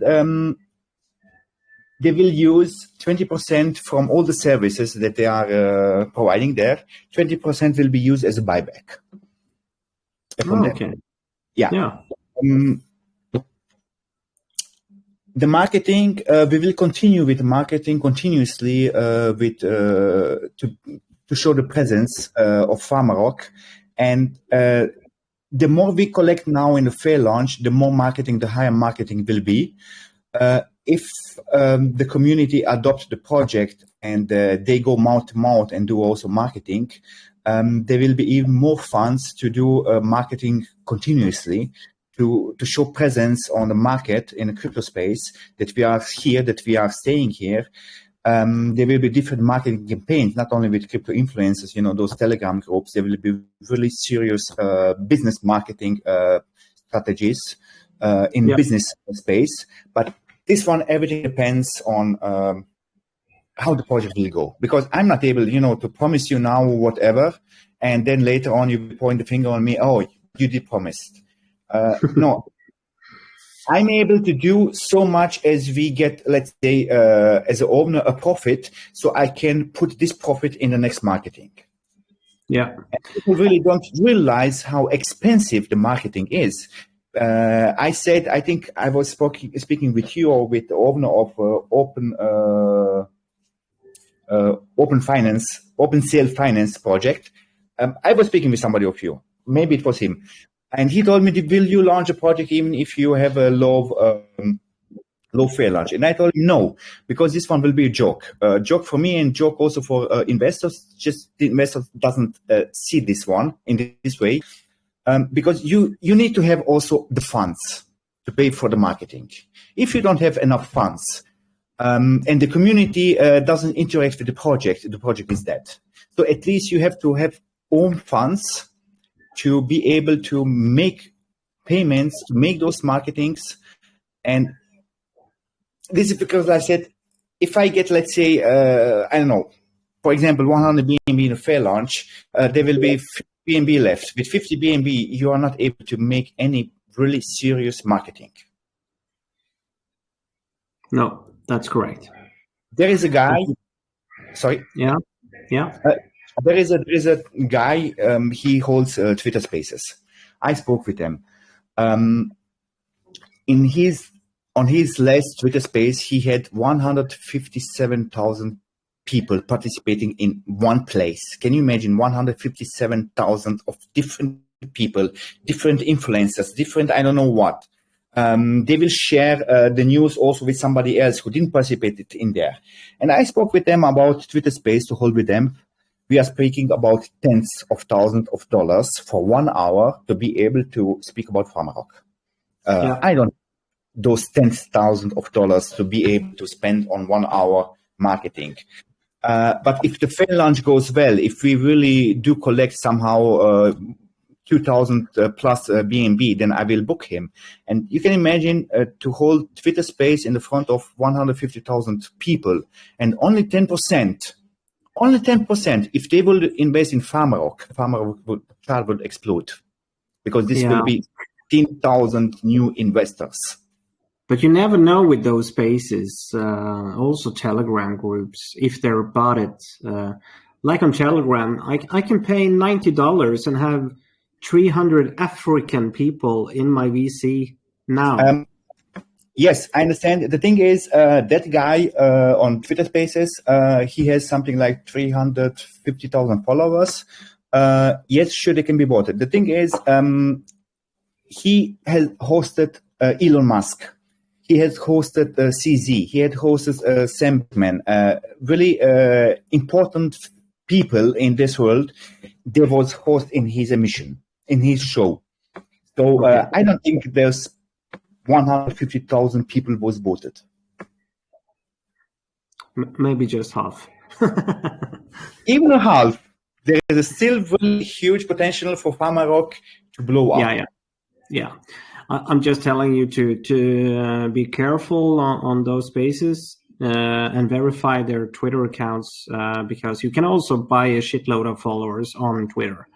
they will use 20% from all the services that they are providing there. 20% will be used as a buyback. Okay. Yeah. The marketing, we will continue with marketing continuously to show the presence of Farmarok. And the more we collect now in the fair launch, the more marketing, the higher marketing will be. If the community adopts the project and they go mouth to mouth and do also marketing, there will be even more funds to do marketing continuously to show presence on the market in the crypto space, that we are here, that we are staying here. There will be different marketing campaigns, not only with crypto influencers, those Telegram groups. There will be really serious business marketing strategies in business space. But this one, everything depends on how the project will go. Because I'm not able, to promise you now whatever, and then later on you point the finger on me, oh, you did promise. No. I'm able to do so much as we get, let's say, as an owner, a profit, so I can put this profit in the next marketing. Yeah. And people really don't realize how expensive the marketing is. I think I was speaking with you or with the owner of Open Sale Finance project. I was speaking with somebody of you. Maybe it was him. And he told me, will you launch a project even if you have a low low fair launch. And I told him no, because this one will be a joke. Joke for me and joke also for investors. Just the investors doesn't see this one in this way. Because you need to have also the funds to pay for the marketing. If you don't have enough funds, and the community doesn't interact with the project is dead. So at least you have to have own funds to be able to make payments, to make those marketings. And this is because I said, if I get, let's say, I don't know, for example, 100 BNB in a fair launch, there will be 50 BNB left. With 50 BNB, you are not able to make any really serious marketing. No, that's correct. There is a guy. Sorry. Yeah. There is a guy. He holds Twitter Spaces. I spoke with him. On his last Twitter Space, he had 157,000 people participating in one place. Can you imagine 157,000 of different people, different influencers, different I don't know what. They will share the news also with somebody else who didn't participate in there. And I spoke with them about Twitter Space to hold with them. We are speaking about tens of thousands of dollars for 1 hour to be able to speak about Farmarok. I don't those tens of thousands of dollars to be able to spend on 1 hour marketing. But if the fair launch goes well, if we really do collect somehow 2,000 plus BNB, then I will book him. And you can imagine to hold Twitter Space in the front of 150,000 people and only 10%, if they will invest in Farmarok would explode, because this will be 10,000 new investors. But you never know with those spaces, also Telegram groups, if they're botted. Like on Telegram, I can pay $90 and have 300 African people in my VC now. Yes, I understand. The thing is, that guy on Twitter Spaces, he has something like 350,000 followers. Yes, sure, they can be bought. The thing is, he has hosted Elon Musk. He has hosted CZ. He had hosted Sam Bankman. Really important people in this world. They was host in his emission, in his show. So I don't think there's 150,000 people was voted. Maybe just half. Even a half. There is still really huge potential for Farmarok to blow up. Yeah. I'm just telling you to be careful on those spaces and verify their Twitter accounts because you can also buy a shitload of followers on Twitter.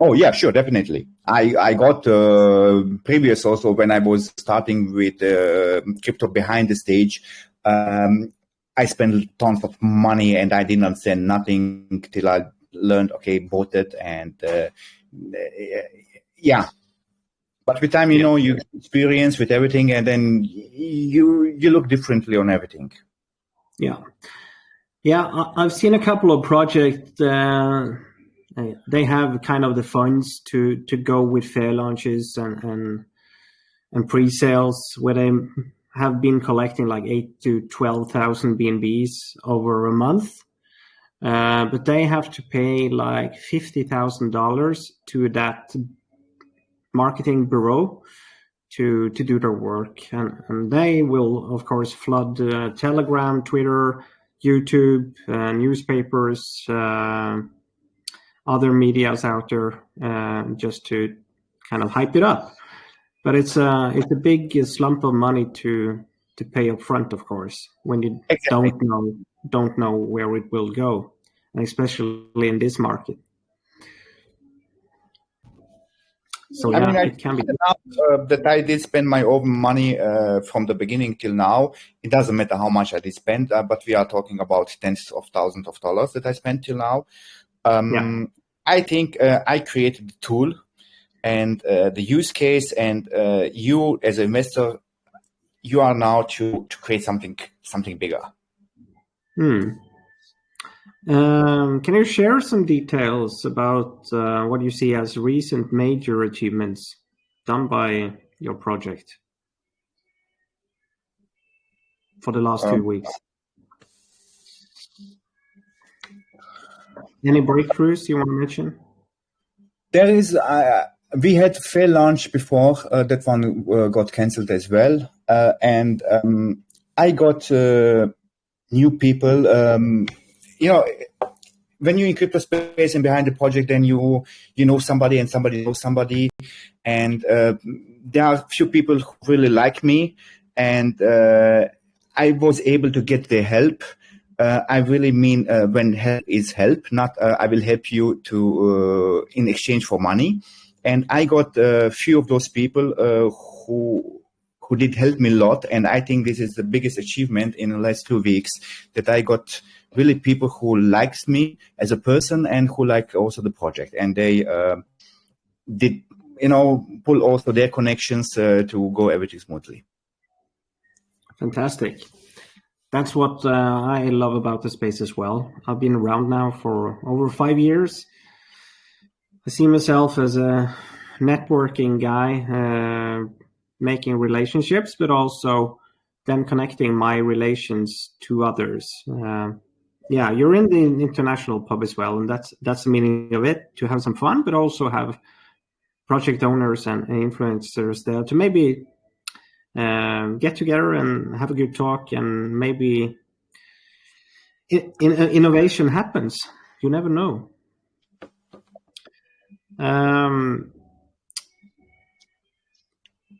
Oh yeah, sure, definitely. I got previous also when I was starting with crypto behind the stage. I spent tons of money and I didn't understand nothing till I learned, bought it and yeah. But with time, you experience with everything and then you look differently on everything. Yeah. I've seen a couple of projects. They have kind of the funds to go with fair launches and pre-sales where they have been collecting like 8,000 to 12,000 BNBs over a month. But they have to pay like $50,000 to that marketing bureau to do their work. And they will, of course, flood Telegram, Twitter, YouTube, newspapers, other medias out there just to kind of hype it up. But it's a big slump of money to pay up front, of course, when you don't know where it will go, and especially in this market. So it can be. Now that I did spend my own money from the beginning till now, it doesn't matter how much I did spend, but we are talking about tens of thousands of dollars that I spent till now. I think I created the tool and the use case, and you as an investor, you are now to create something bigger. Can you share some details about what you see as recent major achievements done by your project? for the last 2 weeks? Any breakthroughs you want to mention? There is. We had fair launch before. That one got cancelled as well, and I got new people. When you're in crypto space and behind the project, then you know somebody and somebody knows somebody, and there are a few people who really like me, and I was able to get their help. I really mean when help is help, not I will help you to in exchange for money. And I got a few of those people who did help me a lot, and I think this is the biggest achievement in the last 2 weeks, that I got really people who likes me as a person and who like also the project, and they did pull also their connections to go everything smoothly. Fantastic. That's what I love about the space as well. I've been around now for over 5 years. I see myself as a networking guy, making relationships, but also then connecting my relations to others. You're in the international pub as well, and that's the meaning of it, to have some fun, but also have project owners and influencers there to maybe get together and have a good talk, and maybe innovation happens. You never know.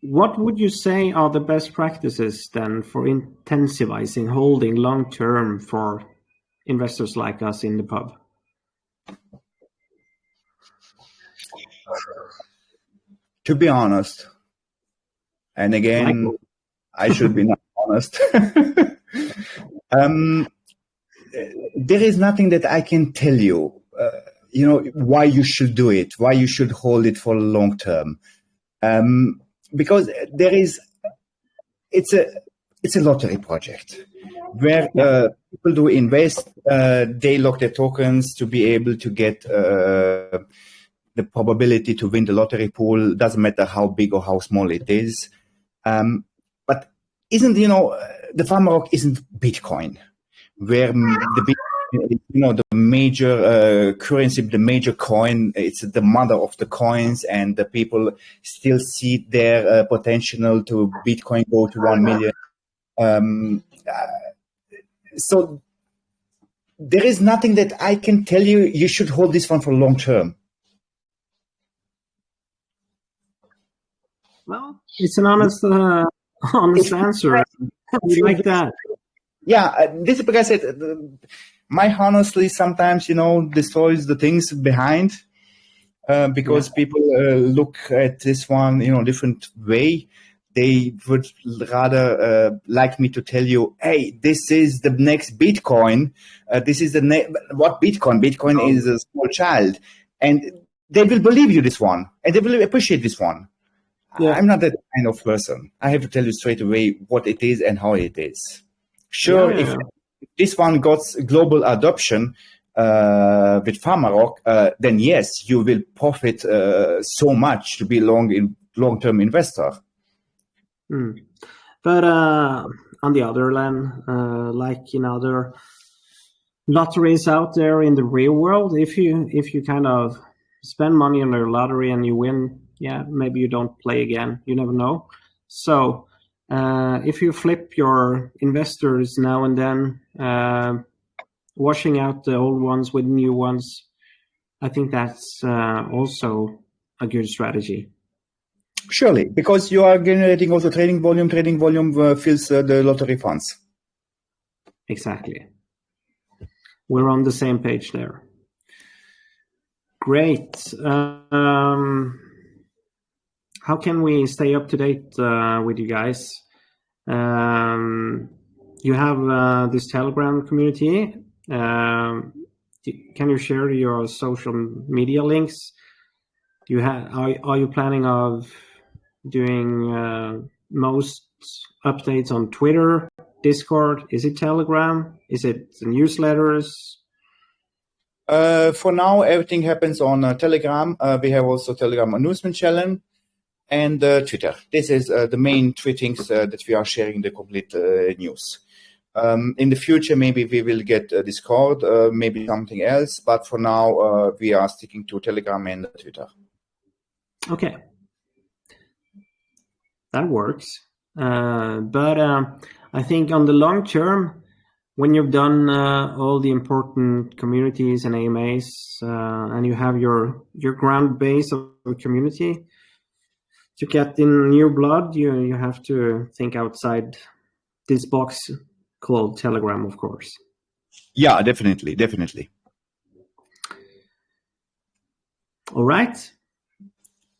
What would you say are the best practices then for intensivizing holding long term for investors like us in the pub? To be honest, and again, I should be not honest. There is nothing that I can tell you, why you should do it, why you should hold it for long term. Because it's a lottery project where people do invest, they lock their tokens to be able to get the probability to win the lottery pool. Doesn't matter how big or how small it is. But the Farmarok isn't Bitcoin, where the major currency, the major coin, it's the mother of the coins, and the people still see their potential to Bitcoin go to 1 million. So there is nothing that I can tell you. You should hold this one for long term. Well, it's an honest answer. We like that. Yeah, this is because I said, my honestly sometimes, destroys the things behind, because people look at this one, different way. They would rather like me to tell you, hey, this is the next Bitcoin. This is what Bitcoin? Bitcoin is a small child. And they will believe you this one, and they will appreciate this one. Yeah. I'm not that kind of person. I have to tell you straight away what it is and how it is. Sure, if this one got global adoption with Farmarok, then yes, you will profit so much to be long-term investor. But on the other hand, like in other lotteries out there in the real world, if you kind of spend money on a lottery and you win, maybe you don't play again. You never know. So if you flip your investors now and then, washing out the old ones with new ones, I think that's also a good strategy. Surely, because you are generating also trading volume. Trading volume fills the lottery funds. Exactly. We're on the same page there. Great. How can we stay up to date with you guys? You have this Telegram community. Can you share your social media links? Are you planning of doing most updates on Twitter, Discord? Is it Telegram? Is it the newsletters? For now, everything happens on Telegram. We have also Telegram announcement channel and Twitter. This is the main three things that we are sharing the complete news. In the future, maybe we will get Discord, maybe something else. But for now, we are sticking to Telegram and Twitter. Okay. That works. But I think on the long term, when you've done all the important communities and AMAs, and you have your ground base of the community, to get in new blood, you have to think outside this box called Telegram, of course. Yeah, definitely. All right.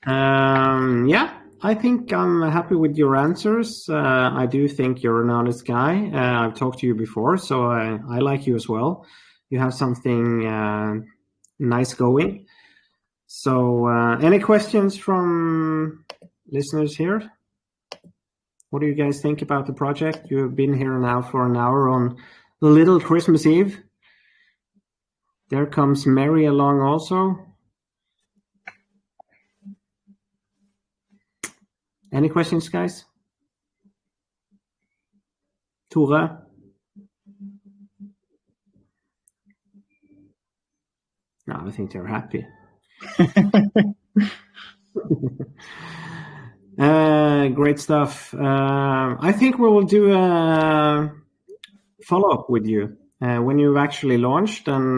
Yeah, I think I'm happy with your answers. I do think you're an honest guy. I've talked to you before, so I like you as well. You have something nice going. So any questions from listeners here? What do you guys think about the project? You've been here now for an hour on the little Christmas Eve. There comes Mary along also. Any questions, guys? Tore? No, I think they're happy. Great stuff. I think we will do a follow-up with you when you've actually launched and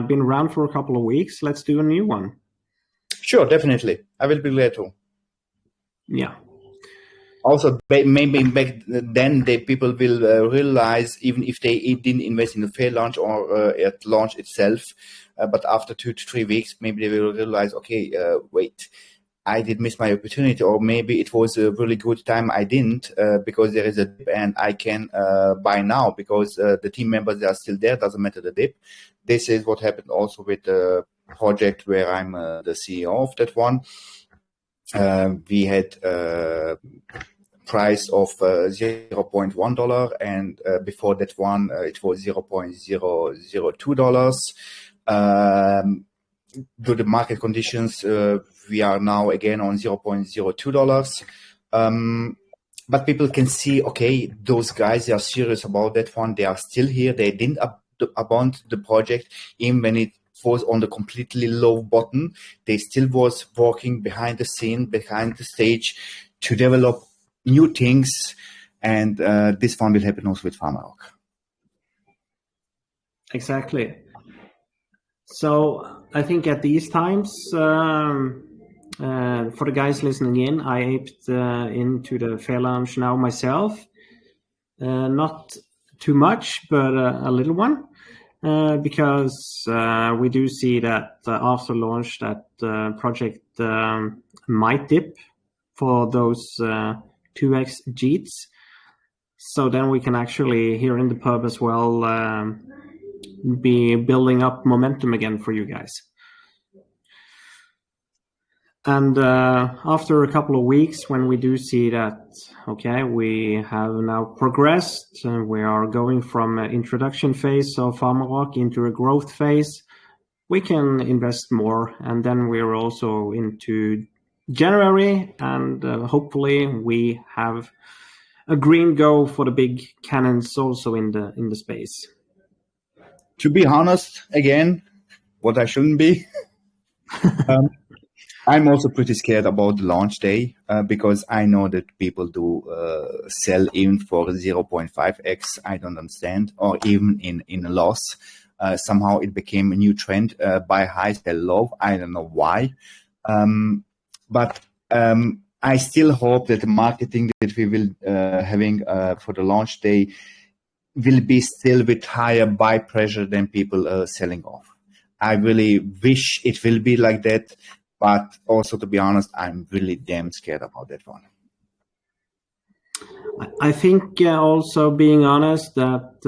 been around for a couple of weeks. Let's do a new one. Sure, definitely. I will be glad to. Yeah. Also, maybe back then people will realize, even if they didn't invest in the fair launch or at launch itself, but after 2 to 3 weeks, maybe they will realize, okay, wait, I did miss my opportunity, or maybe it was a really good time I didn't, because there is a dip and I can buy now because the team members are still there, doesn't matter the dip. This is what happened also with the project where I'm the CEO of that one. We had price of $0.1, and before that one it was $0.002. Due to the market conditions, we are now again on $0.02. But people can see, okay, those guys, they are serious about that one. They are still here. They didn't abandon the project even when it was on the completely low bottom. They still was working behind the scene, behind the stage to develop new things. And this one will happen also with Farmarok. Exactly. So I think at these times, for the guys listening in, I aped into the fair launch now myself. Not too much, but a little one. Because we do see that after launch that project might dip for those 2x JEETs. So then we can actually, here in the pub as well, be building up momentum again for you guys. And after a couple of weeks, when we do see that, okay, we have now progressed, we are going from an introduction phase of Farmarok into a growth phase, we can invest more. And then we're also into January, and hopefully we have a green go for the big cannons also in the space. To be honest, again, what I shouldn't be. I'm also pretty scared about the launch day because I know that people do sell even for 0.5x. I don't understand, or even in a loss. Somehow it became a new trend. Buy high, sell low. I don't know why. But I still hope that the marketing that we will having for the launch day will be still with higher buy pressure than people selling off. I really wish it will be like that. But also, to be honest, I'm really damn scared about that one. I think also being honest that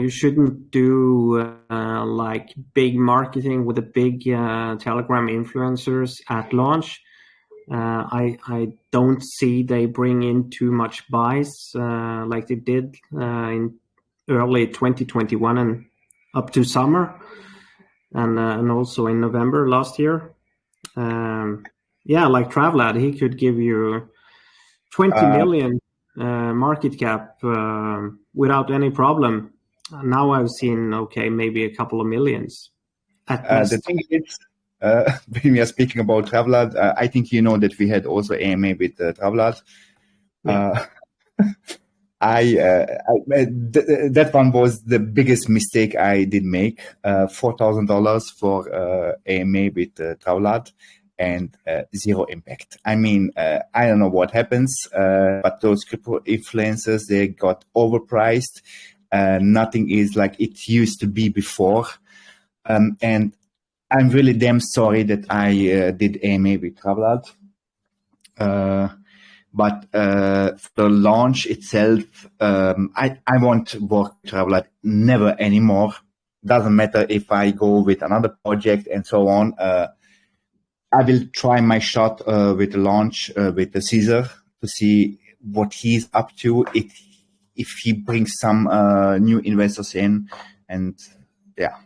you shouldn't do like big marketing with the big Telegram influencers at launch. I don't see they bring in too much buys like they did in early 2021 and up to summer, and also in November last year. Like Travlad, he could give you 20 million market cap without any problem. Now I've seen, okay, maybe a couple of millions at best. The thing is, when we are speaking about Travelad, I think you know that we had also AMA with Travelad. Yeah. That one was the biggest mistake I did make. $4,000 for AMA with Travelad and zero impact. I mean, I don't know what happens, but those crypto influencers, they got overpriced. Nothing is like it used to be before. And I'm really damn sorry that I did AMA with Travelad. But for the launch itself, I won't work with Travelad never anymore. Doesn't matter if I go with another project and so on. I will try my shot with the launch with the Caesar to see what he's up to, if he brings some new investors in, and yeah.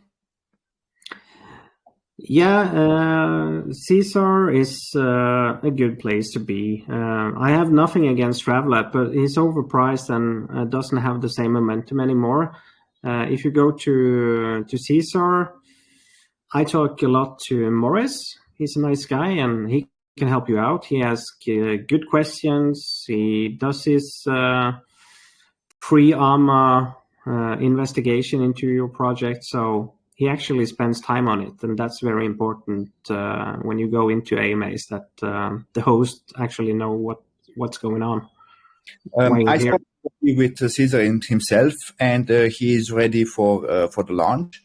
Yeah, Caesar is a good place to be. I have nothing against Travelad, but he's overpriced and doesn't have the same momentum anymore. If you go to Caesar, I talk a lot to Morris. He's a nice guy and he can help you out. He asks good questions. He does his pre-AMA investigation into your project. So he actually spends time on it, and that's very important when you go into AMAs, that the host actually know what's going on. I spoke with Caesar himself, and he is ready for the launch.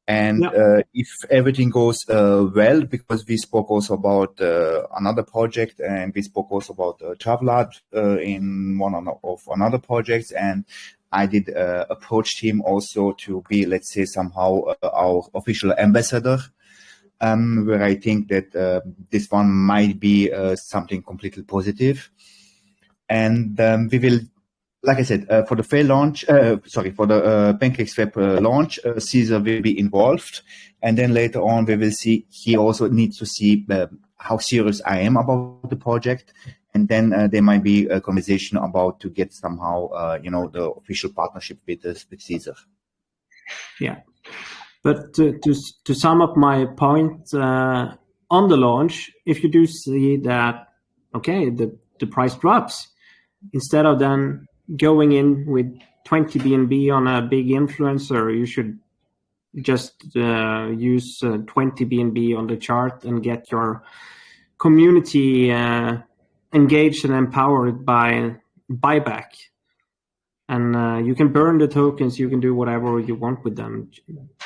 And if everything goes well, because we spoke also about another project, and we spoke also about Travelad in one of another projects, and I did approach him also to be, let's say, somehow our official ambassador, where I think that this one might be something completely positive. And we will, like I said, for the fair launch, for the PancakeSwap launch, Caesar will be involved. And then later on, we will see, he also needs to see how serious I am about the project. And then there might be a conversation about to get somehow, the official partnership with Caesar. Yeah, but to sum up my point on the launch, if you do see that, okay, the price drops, instead of then going in with 20 BNB on a big influencer, you should just use 20 BNB on the chart and get your community engaged and empowered by buyback. And you can burn the tokens, you can do whatever you want with them,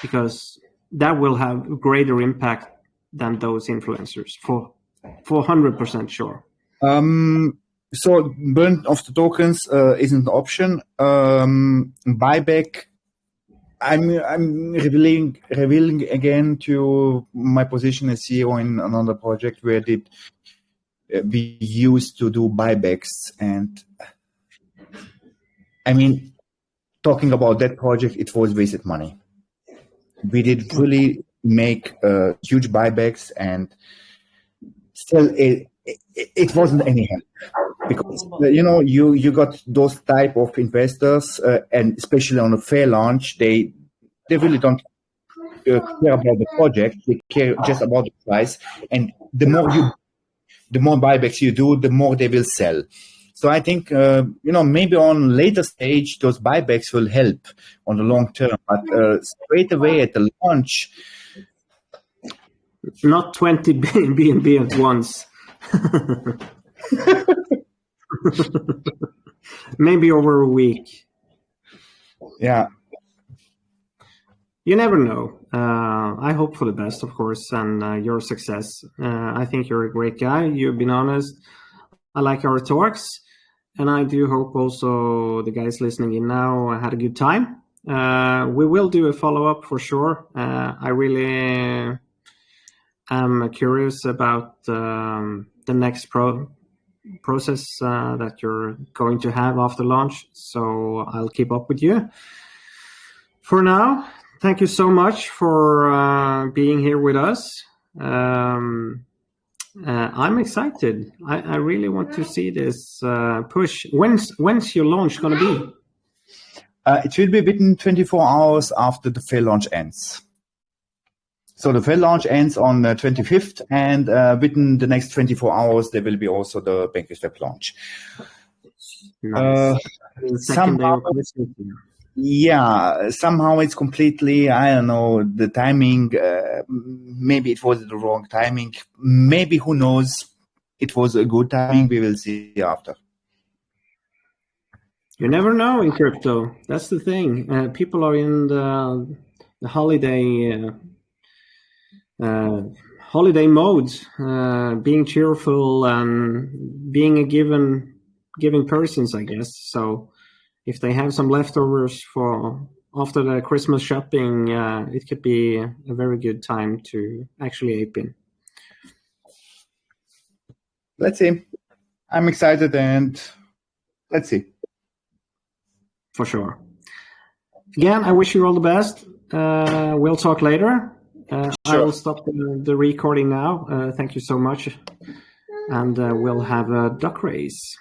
because that will have greater impact than those influencers, for 100% sure. So burn of the tokens isn't an option. Buyback, I'm revealing again to my position as CEO in another project where we used to do buybacks, and I mean, talking about that project, it was wasted money. We did really make huge buybacks, and still it wasn't any help, because you got those type of investors, and especially on a fair launch, they really don't care about the project. They care just about the price, and the more buybacks you do, the more they will sell. So I think, maybe on later stage, those buybacks will help on the long term. But straight away at the launch, not 20 BNB at once. Maybe over a week. Yeah. You never know. I hope for the best, of course, and your success. I think you're a great guy. You've been honest. I like our talks. And I do hope also the guys listening in now had a good time. We will do a follow-up for sure. I really am curious about the next process that you're going to have after launch. So I'll keep up with you. For now, thank you so much for being here with us. I'm excited. I really want to see this push. When's your launch going to be? It will be within 24 hours after the fair launch ends. So the fair launch ends on the 25th, and within the next 24 hours, there will be also the Bankers web launch. Nice. Second day of Christmas. Yeah, somehow it's completely, I don't know, the timing, maybe it was the wrong timing. Maybe, who knows, it was a good timing. We will see after. You never know in crypto. That's the thing. People are in the holiday mode, being cheerful and being a giving persons, I guess. So if they have some leftovers for after the Christmas shopping, it could be a very good time to actually ape in. Let's see. I'm excited, and let's see. For sure. Again, I wish you all the best. We'll talk later. Sure. I will stop the recording now. Thank you so much. And we'll have a duck race.